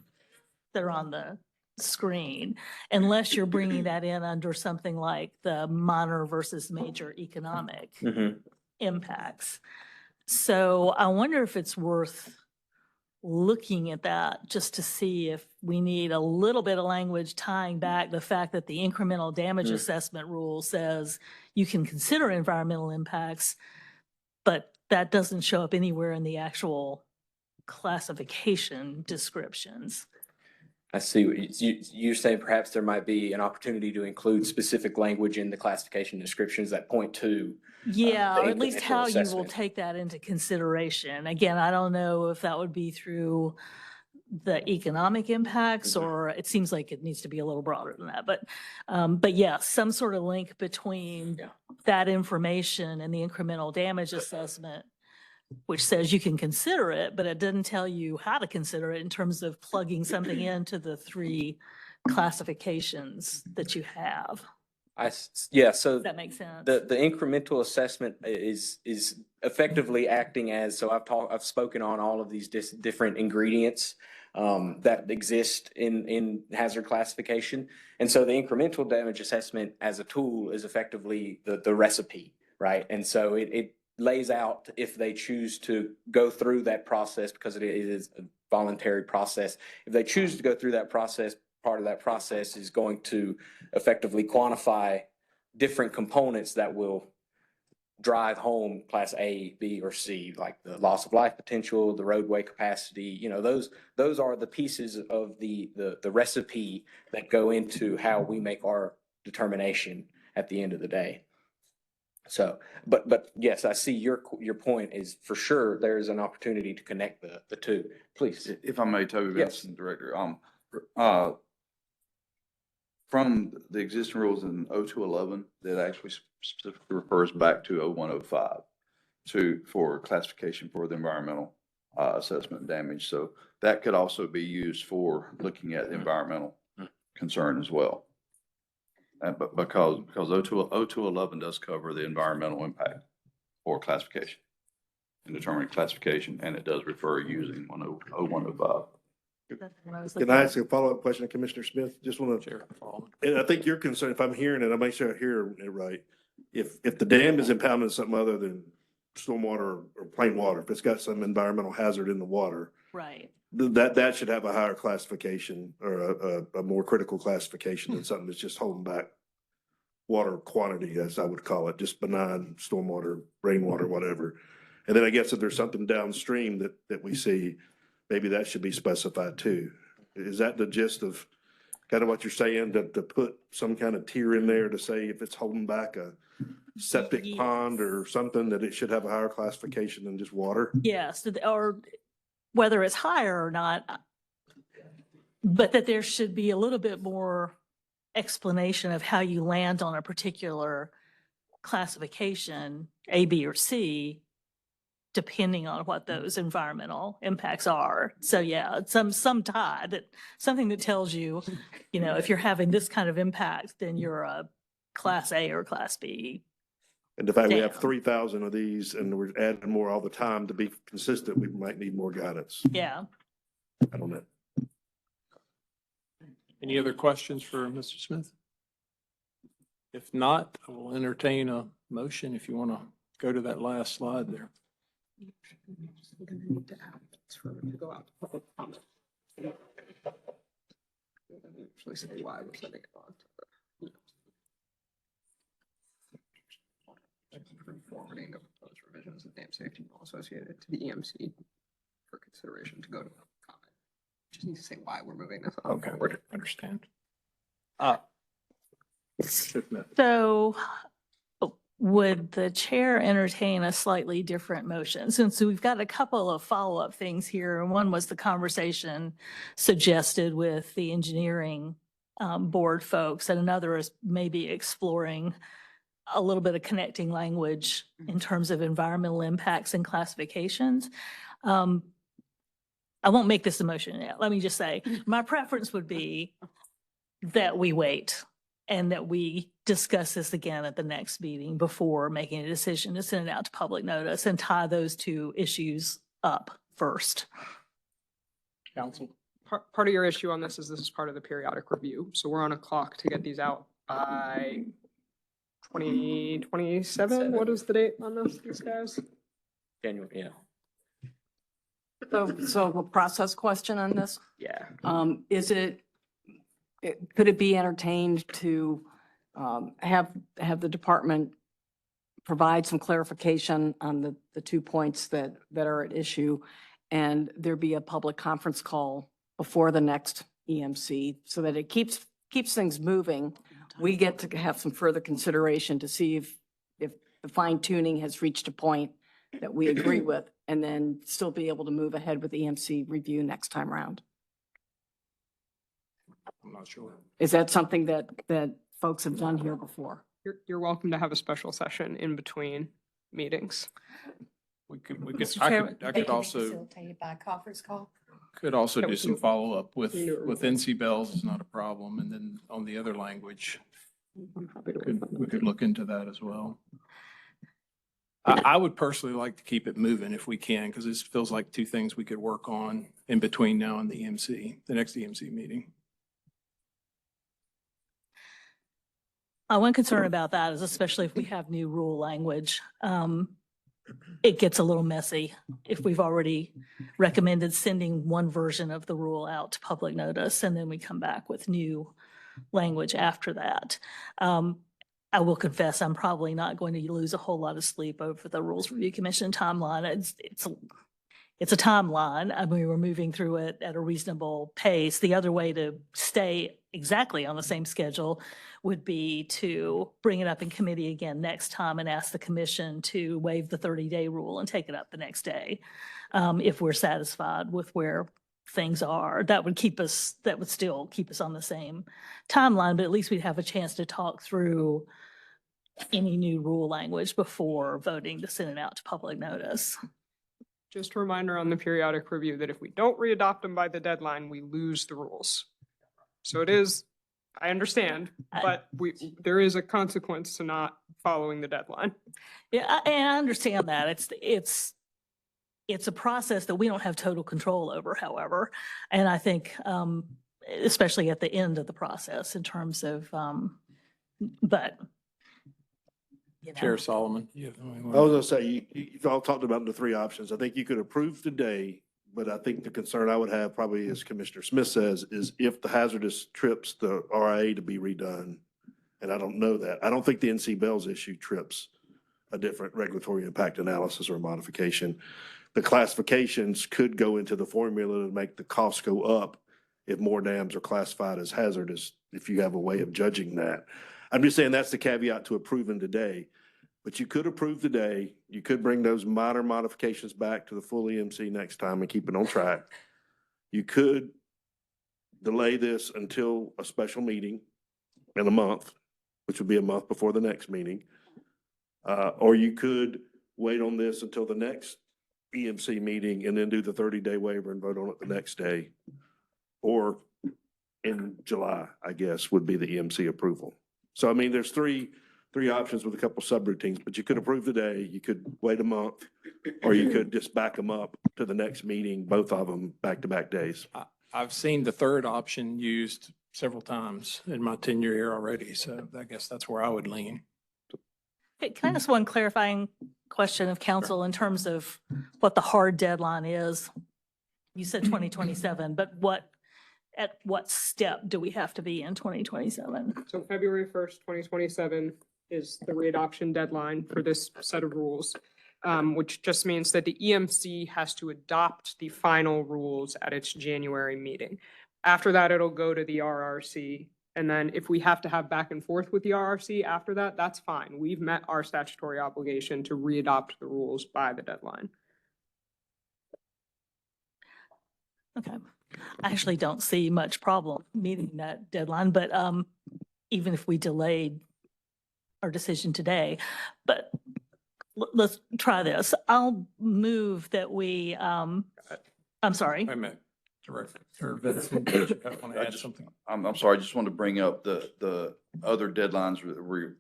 that are on the screen, unless you're bringing that in under something like the minor versus major economic impacts. So I wonder if it's worth looking at that just to see if we need a little bit of language tying back the fact that the incremental damage assessment rule says you can consider environmental impacts, but that doesn't show up anywhere in the actual classification descriptions. I see what you're saying. Perhaps there might be an opportunity to include specific language in the classification descriptions that point to. Yeah, or at least incremental how you will assessment. take that into consideration. Again, I don't know if that would be through the economic impacts, or it seems like it needs to be a little broader than that. But yeah, some sort of link between that information and the incremental damage assessment, which says you can consider it, but it doesn't tell you how to consider it in terms of plugging something into the 3 classifications that you have. So Does that make sense? the incremental assessment is effectively acting as, so I've spoken on all of these different ingredients that exist in hazard classification. And so the incremental damage assessment as a tool is effectively the recipe, right? And so it lays out, if they choose to go through that process, because it is a voluntary process, if they choose to go through that process, part of that process is going to effectively quantify different components that will drive home class A, B, or C, like the loss of life potential, the roadway capacity. You know, those are the pieces of the recipe that go into how we make our determination at the end of the day. So, but yes, I see your point is for sure there is an opportunity to connect the two. Please. If I may, Toby Yes. Benson, Director, from the existing rules in 0211, that actually specifically refers back to 0105 for classification for the environmental assessment and damage. So that could also be used for looking at the environmental concern as well. But because 0211 does cover the environmental impact for classification and determining classification, and it does refer using 0105. Can I ask a follow-up question, Commissioner Smith? Just want to, and I think you're concerned, if I'm hearing it, I make sure I hear it right. If the dam is impounding something other than stormwater or plain water, if it's got some environmental hazard in the water, Right. that should have a higher classification or a more critical classification than something that's just holding back water quantity, as I would call it, just benign stormwater, rainwater, whatever. And then I guess if there's something downstream that we see, maybe that should be specified too. Is that the gist of kind of what you're saying, to put some kind of tier in there to say if it's holding back a septic pond or something, that it should have a higher classification than just water? Yes, or whether it's higher or not, but that there should be a little bit more explanation of how you land on a particular classification, A, B, or C, depending on what those environmental impacts are. So yeah, some tie that, something that tells you, you know, if you're having this kind of impact, then you're a class A or class B. And the fact we have Damn. 3,000 of these and we're adding more all the time to be consistent, we might need more guidance. Yeah. I don't know. Any other questions for Mr. Smith? If not, I will entertain a motion if you want to go to that last slide there. Actually say why we're sending it on forwarding of proposed revisions of dam safety law associated to the EMC for consideration to go to comment. Just need to say why we're moving this on forward. Understand. So would the chair entertain a slightly different motion? Since we've got a couple of follow-up things here, and one was the conversation suggested with the engineering board folks, and another is maybe exploring a little bit of connecting language in terms of environmental impacts and classifications. I won't make this a motion yet. Let me just say, my preference would be that we wait and that we discuss this again at the next meeting before making a decision to send it out to public notice and tie those two issues up first. Council. Part of your issue on this is part of the periodic review. So we're on a clock to get these out by 2027. What is the date on this, guys? January, yeah. So a process question on this? Yeah. Could it be entertained to have the department provide some clarification on the 2 points that are at issue, and there be a public conference call before the next EMC so that it keeps things moving? We get to have some further consideration to see if the fine tuning has reached a point that we agree with, and then still be able to move ahead with EMC review next time around. I'm not sure. Is that something that folks have done here before? You're welcome to have a special session in between meetings. I could also, Facilitated by a conference call. could also Yeah, do we some can- follow-up with we can do it. NC Bells is not a problem. And then on the other language, I'm happy to work on we that. could look into that as well. I would personally like to keep it moving if we can, because this feels like two things we could work on in between now and the next EMC meeting. One concern about that is especially if we have new rule language, it gets a little messy if we've already recommended sending one version of the rule out to public notice and then we come back with new language after that. I will confess, I'm probably not going to lose a whole lot of sleep over the Rules Review Commission timeline. It's a timeline. I mean, we're moving through it at a reasonable pace. The other way to stay exactly on the same schedule would be to bring it up in committee again next time and ask the commission to waive the 30-day rule and take it up the next day. If we're satisfied with where things are, that would still keep us on the same timeline, but at least we'd have a chance to talk through any new rule language before voting to send it out to public notice. Just a reminder on the periodic review that if we don't readopt them by the deadline, we lose the rules. So it is, I understand, but there is a consequence to not following the deadline. Yeah, and I understand that. It's a process that we don't have total control over, however. And I think, especially at the end of the process in terms of, but. You know. Chair Solomon. I was gonna say, you've all talked about the three options. I think you could approve today, but I think the concern I would have probably, as Commissioner Smith says, is if the hazardous trips the RIA to be redone. And I don't know that. I don't think the NC Bells issue trips a different regulatory impact analysis or modification. The classifications could go into the formula to make the costs go up if more dams are classified as hazardous, if you have a way of judging that. I'm just saying that's the caveat to approving today. But you could approve today. You could bring those minor modifications back to the full EMC next time and keep it on track. You could delay this until a special meeting in a month, which would be a month before the next meeting. Or you could wait on this until the next EMC meeting and then do the 30-day waiver and vote on it the next day. Or in July, I guess, would be the EMC approval. So, I mean, there's three options with a couple subroutines, but you could approve today, you could wait a month, or you could just back them up to the next meeting, both of them back-to-back days. I've seen the third option used several times in my tenure here already, so I guess that's where I would lean. Hey, can I ask one clarifying question of council in terms of what the hard deadline is? You said 2027, but at what step do we have to be in 2027? So February 1st, 2027 is the readoption deadline for this set of rules, which just means that the EMC has to adopt the final rules at its January meeting. After that, it'll go to the RRC. And then if we have to have back and forth with the RRC after that, that's fine. We've met our statutory obligation to readopt the rules by the deadline. Okay. I actually don't see much problem meeting that deadline, but even if we delayed our decision today, but let's try this. I'll move that we, I'm sorry. Wait a minute. Director Vincent, did you want to add something? I'm sorry, I just wanted to bring up the other deadlines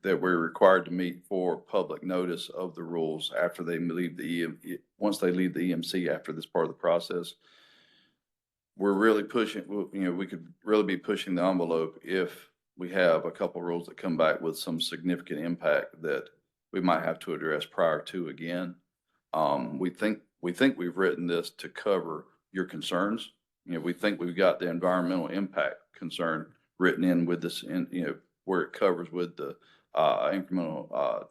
that we're required to meet for public notice of the rules after they leave once they leave the EMC after this part of the process. We're really pushing, we could really be pushing the envelope if we have a couple rules that come back with some significant impact that we might have to address prior to again. We think we've written this to cover your concerns. We think we've got the environmental impact concern written in with this, where it covers with the incremental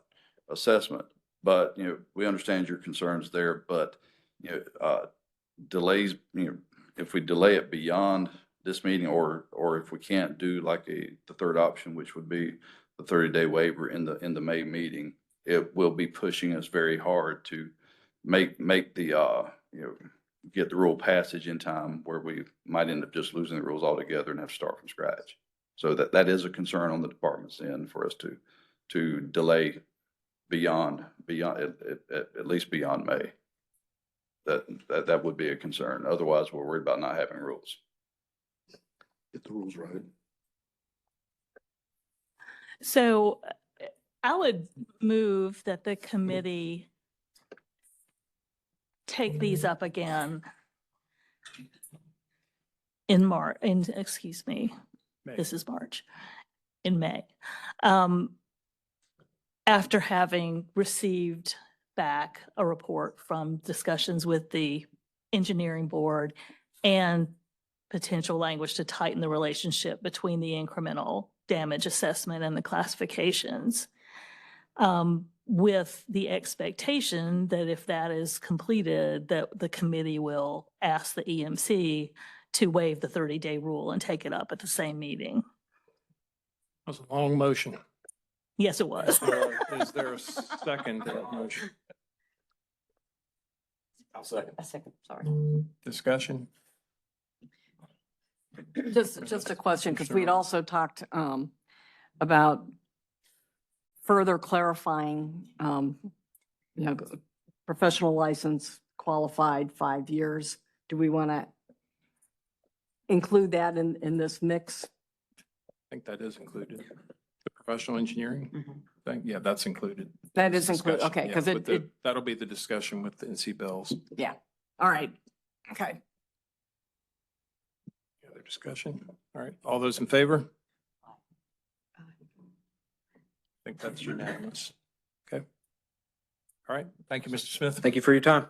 assessment. But, we understand your concerns there, but, delays, if we delay it beyond this meeting or if we can't do like the third option, which would be the 30-day waiver in the May meeting, it will be pushing us very hard to make the, get the rule passage in time where we might end up just losing the rules altogether and have to start from scratch. So that is a concern on the department's end for us to delay beyond at least beyond May. That would be a concern. Otherwise, we're worried about not having rules. Get the rules right. So I would move that the committee take these up again in March, excuse me, May. this is March, in May. After having received back a report from discussions with the engineering board and potential language to tighten the relationship between the incremental damage assessment and the classifications, with the expectation that if that is completed, that the committee will ask the EMC to waive the 30-day rule and take it up at the same meeting. That was a long motion. Yes, it was. Is there a second to that motion? I'll second. A second, sorry. Discussion? Just a question, because we'd also talked about further clarifying, professional license, qualified 5 years. Do we want to include that in this mix? I think that is included. The professional engineering thing, yeah, that's included. That is included, Discussion, okay, yeah, because with the- that'll be the discussion with the NC Bells. yeah, all right, okay. Any other discussion? All right, all those in favor? I think that's unanimous. Okay. All right, thank you, Mr. Smith. Thank you for your time.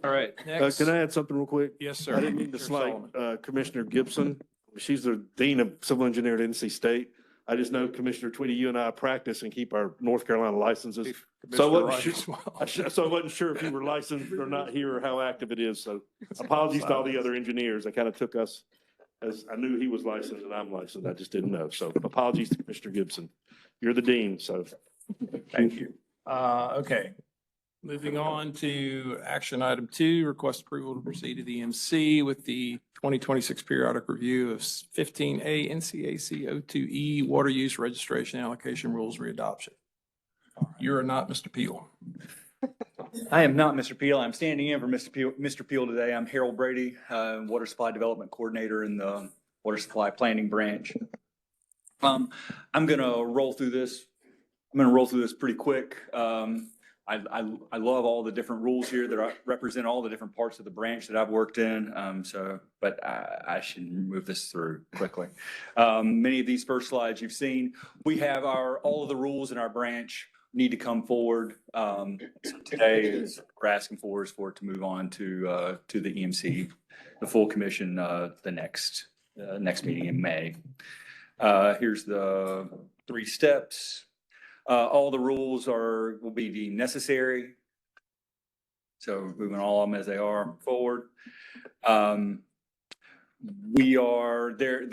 All right, next. Can I add something real quick? Yes, sir. I didn't mean to Commissioner slight Solomon. Commissioner Gibson. She's the Dean of Civil Engineering at NC State. I just know Commissioner Tweedy, you and I practice and keep our North Carolina licenses. So I Commissioner wasn't Wright sure, as well. so I wasn't sure if you were licensed or not here or how active it is. So apologies to all the other engineers. That kind of took us, as I knew he was licensed and I'm licensed. I just didn't know. So apologies to Commissioner Gibson. You're the Dean, so. Thank you. Okay. Moving on to action item 2, request approval to proceed to the EMC with the 2026 periodic review of 15A NCAC 02E water use registration allocation rules readoption. You are not Mr. Peel. I am not Mr. Peel. I'm standing in for Mr. Peel today. I'm Harold Brady, Water Supply Development Coordinator in the Water Supply Planning Branch. I'm gonna roll through this. I'm gonna roll through this pretty quick. I love all the different rules here that represent all the different parts of the branch that I've worked in. But I should move this through quickly. Many of these first slides you've seen, we have all of the rules in our branch need to come forward. So today is we're asking for is for it to move on to the EMC, the full commission, the next meeting in May. Here's the 3 steps. All the rules will be deemed necessary. So moving all of them as they are forward. There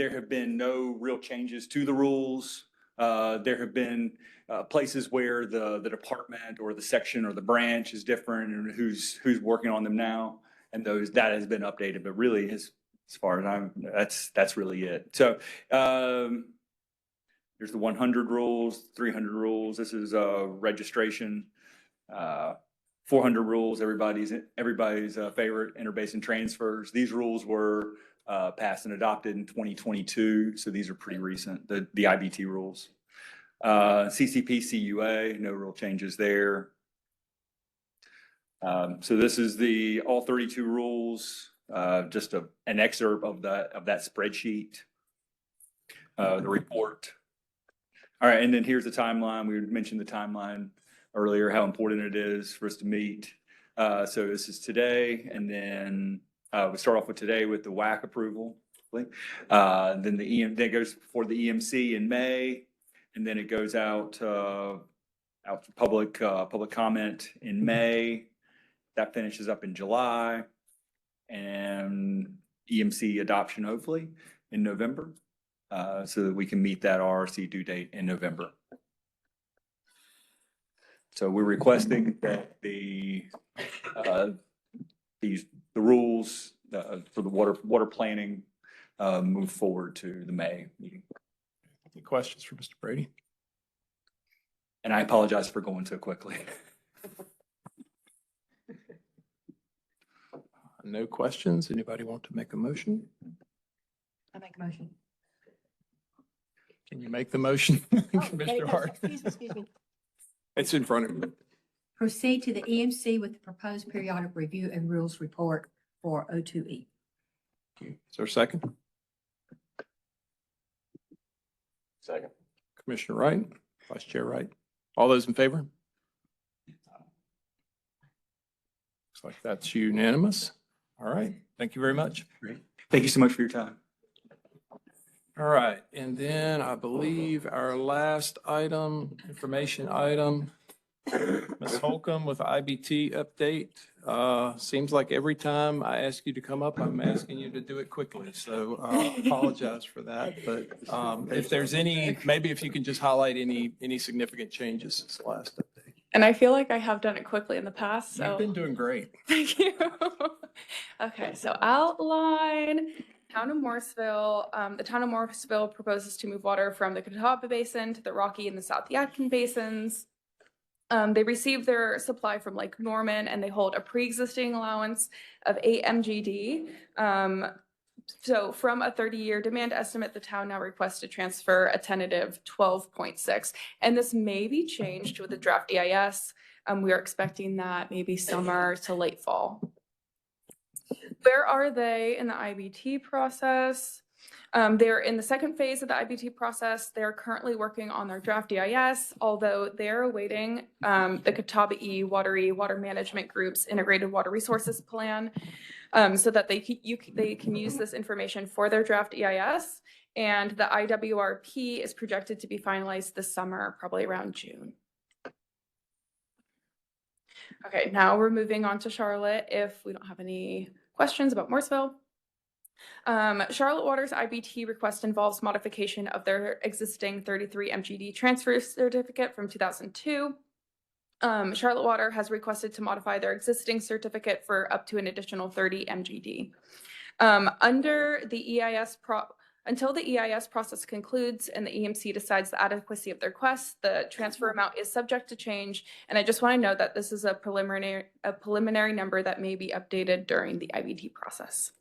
have been no real changes to the rules. There have been places where the department or the section or the branch is different and who's working on them now. And that has been updated, but really as far as that's really it. So, there's the 100 rules, 300 rules. This is registration. 400 rules, everybody's favorite interbasin transfers. These rules were passed and adopted in 2022, so these are pretty recent, the IBT rules. CCP, CUA, no real changes there. So this is all 32 rules, just an excerpt of that spreadsheet, the report. All right, and then here's the timeline. We mentioned the timeline earlier, how important it is for us to meet. So this is today, and then we start off with today with the WAC approval. Then then it goes before the EMC in May, and then it goes out for public comment in May. That finishes up in July, and EMC adoption hopefully in November. So that we can meet that RRC due date in November. So we're requesting that the rules for the water planning move forward to the May meeting. Any questions for Mr. Brady? And I apologize for going so quickly. No questions. Anybody want to make a motion? I make a motion. Can you make the motion, Mr. Hart? Excuse me. It's in front of you. Proceed to the EMC with the proposed periodic review and rules report for 02E. Is there a second? Second. Commissioner Wright, Vice Chair Wright. All those in favor? Looks like that's unanimous. All right. Thank you very much. Great. Thank you so much for your time. All right. And then I believe our last item, information item, Ms. Holcomb with IBT update. Seems like every time I ask you to come up, I'm asking you to do it quickly. So I apologize for that. But if there's maybe if you can just highlight any significant changes since the last update. And I feel like I have done it quickly in the past, so. You've been doing great. Thank you. Okay, so outline, Town of Morrisville. The Town of Morrisville proposes to move water from the Catawba Basin to the Rocky and the South Yadkin Basins. They receive their supply from Lake Norman, and they hold a pre-existing allowance of 8 MGD. So from a 30-year demand estimate, the town now requests to transfer a tentative 12.6. And this may be changed with the draft EIS. We are expecting that maybe summer to late fall. Where are they in the IBT process? They're in the second phase of the IBT process. They're currently working on their draft EIS, although they're awaiting the Catawba Water Management Group's Integrated Water Resources Plan, so that they can use this information for their draft EIS. And the IWRP is projected to be finalized this summer, probably around June. Okay, now we're moving on to Charlotte if we don't have any questions about Morrisville. Charlotte Water's IBT request involves modification of their existing 33 MGD transfer certificate from 2002. Charlotte Water has requested to modify their existing certificate for up to an additional 30 MGD. Under the until the EIS process concludes and the EMC decides the adequacy of the request, the transfer amount is subject to change. And I just want to note that this is a preliminary number that may be updated during the IBT process.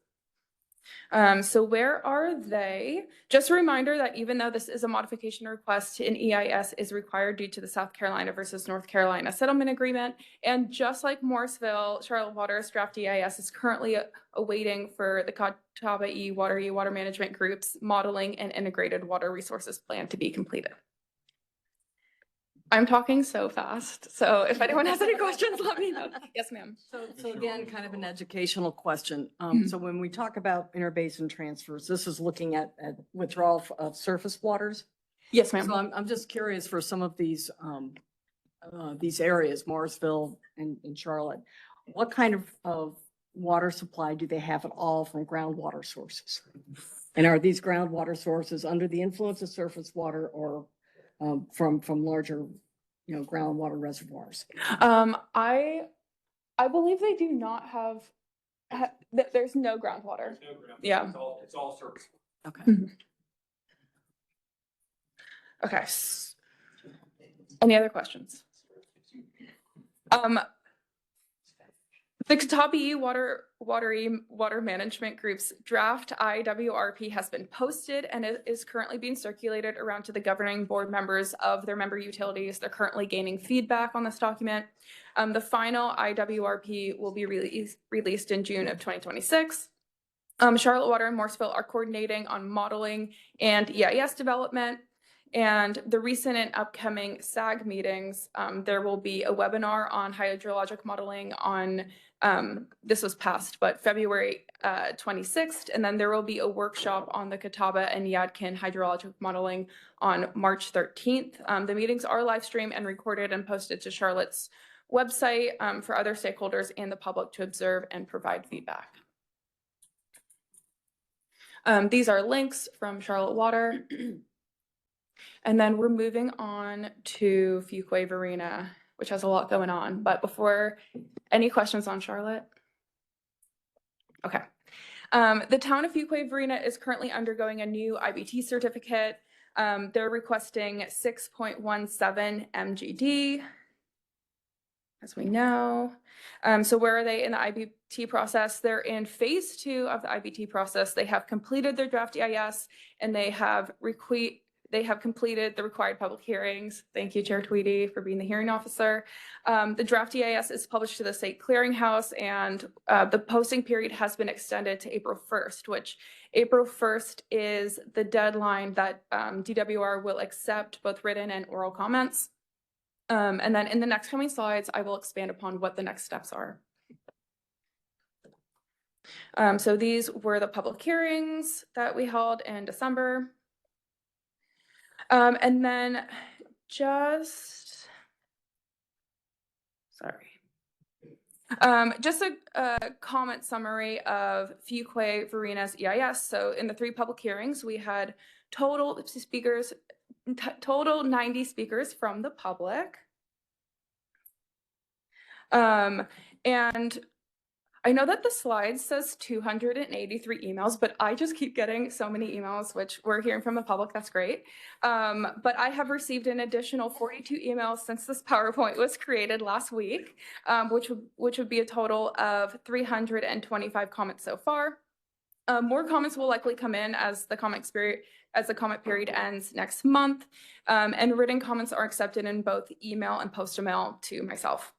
So where are they? Just a reminder that even though this is a modification request, an EIS is required due to the South Carolina versus North Carolina settlement agreement. And just like Morrisville, Charlotte Water's draft EIS is currently awaiting for the Catawba Water Management Group's modeling and integrated water resources plan to be completed. I'm talking so fast, so if anyone has any questions, let me know. Yes, ma'am. So again, kind of an educational question. So when we talk about interbasin transfers, this is looking at withdrawal of surface waters? Yes, ma'am. So I'm just curious for some of these areas, Morrisville and Charlotte, what kind of water supply do they have at all from groundwater sources? And are these groundwater sources under the influence of surface water or from larger, groundwater reservoirs? I believe they do not have, there's no groundwater. Yeah. It's all surface. Okay. Okay. Any other questions? The Catawba Water Management Group's draft IWRP has been posted and it is currently being circulated around to the governing board members of their member utilities. They're currently gaining feedback on this document. The final IWRP will be released in June of 2026. Charlotte Water and Morrisville are coordinating on modeling and EIS development. And the recent and upcoming SAG meetings, there will be a webinar on hydrologic modeling on, this was passed, but February 26th. And then there will be a workshop on the Catawba and Yadkin hydrologic modeling on March 13th. The meetings are live streamed and recorded and posted to Charlotte's website for other stakeholders and the public to observe and provide feedback. These are links from Charlotte Water. And then we're moving on to Fuquay-Varina, which has a lot going on. But before, any questions on Charlotte? Okay. The town of Fuquay-Varina is currently undergoing a new IBT certificate. They're requesting 6.17 MGD, as we know. So where are they in the IBT process? They're in phase 2 of the IBT process. They have completed their draft EIS and they have completed the required public hearings. Thank you, Chair Tweedy, for being the hearing officer. The draft EIS is published to the state clearinghouse and the posting period has been extended to April 1st, which April 1st is the deadline that DWR will accept both written and oral comments. And then in the next coming slides, I will expand upon what the next steps are. So these were the public hearings that we held in December. And then just a comment summary of Fuquay-Varina's EIS. So in the 3 public hearings, we had total 90 speakers from the public. And I know that the slide says 283 emails, but I just keep getting so many emails, which we're hearing from the public. That's great. But I have received an additional 42 emails since this PowerPoint was created last week, which would be a total of 325 comments so far. More comments will likely come in as the comment period ends next month. And written comments are accepted in both email and post-mail to myself.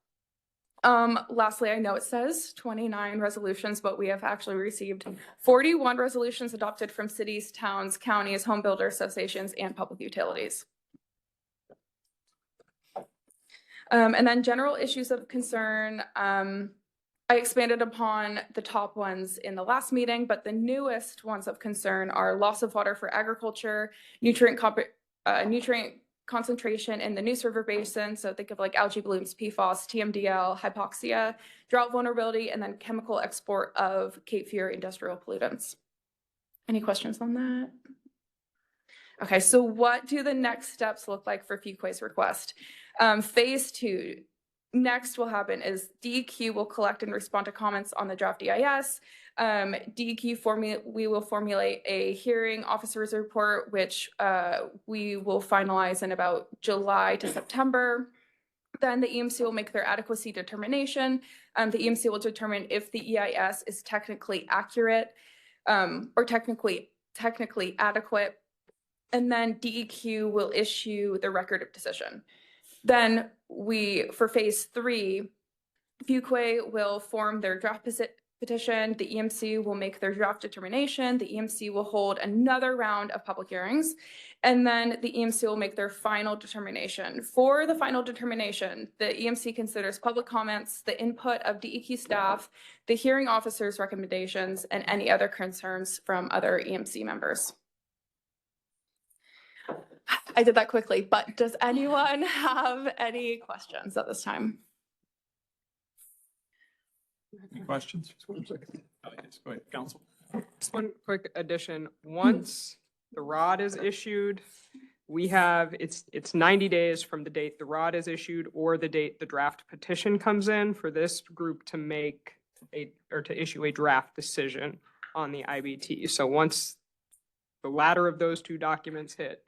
Lastly, I know it says 29 resolutions, but we have actually received 41 resolutions adopted from cities, towns, counties, home builder associations, and public utilities. And then general issues of concern. I expanded upon the top ones in the last meeting, but the newest ones of concern are loss of water for agriculture, nutrient concentration in the Neuse River Basin. So think of like algae blooms, PFAS, TMDL, hypoxia, drought vulnerability, and then chemical export of Cape Fear industrial pollutants. Any questions on that? Okay, so what do the next steps look like for Fuquay's request? Phase 2. next will happen is DEQ will collect and respond to comments on the draft EIS. We will formulate a hearing officers report, which we will finalize in about July to September. Then the EMC will make their adequacy determination. The EMC will determine if the EIS is technically accurate or technically adequate. And then DEQ will issue the record of decision. Then for phase 3, Fuquay will form their draft petition. The EMC will make their draft determination. The EMC will hold another round of public hearings. And then the EMC will make their final determination. For the final determination, the EMC considers public comments, the input of DEQ staff, the hearing officer's recommendations, and any other concerns from other EMC members. I did that quickly, but does anyone have any questions at this time? Any questions? Go ahead, counsel. Just one quick addition. Once the ROD is issued, we have, it's 90 days from the date the ROD is issued or the date the draft petition comes in for this group to make to issue a draft decision on the IBT. So once the latter of those two documents hit,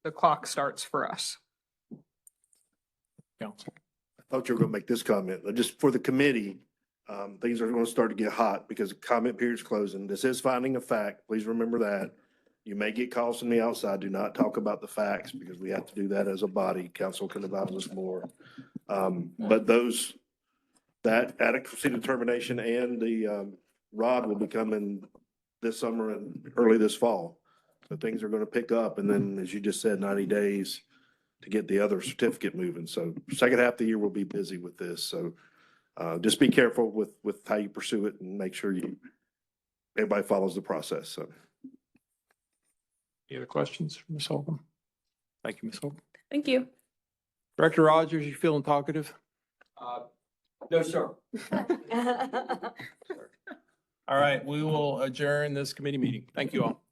the clock starts for us. Counsel. I thought you were going to make this comment, just for the committee. Things are going to start to get hot because the comment period's closing. This is finding a fact. Please remember that. You may get calls from the outside. Do not talk about the facts because we have to do that as a body. Council can advise us more. But that adequacy determination and the ROD will be coming this summer and early this fall. So things are going to pick up. And then, as you just said, 90 days to get the other certificate moving. So second half of the year, we'll be busy with this. So just be careful with how you pursue it and make sure everybody follows the process. So. Any other questions, Ms. Holcomb? Thank you, Ms. Holcomb. Thank you. Director Rogers, you feeling talkative? No, sir. All right, we will adjourn this committee meeting. Thank you all.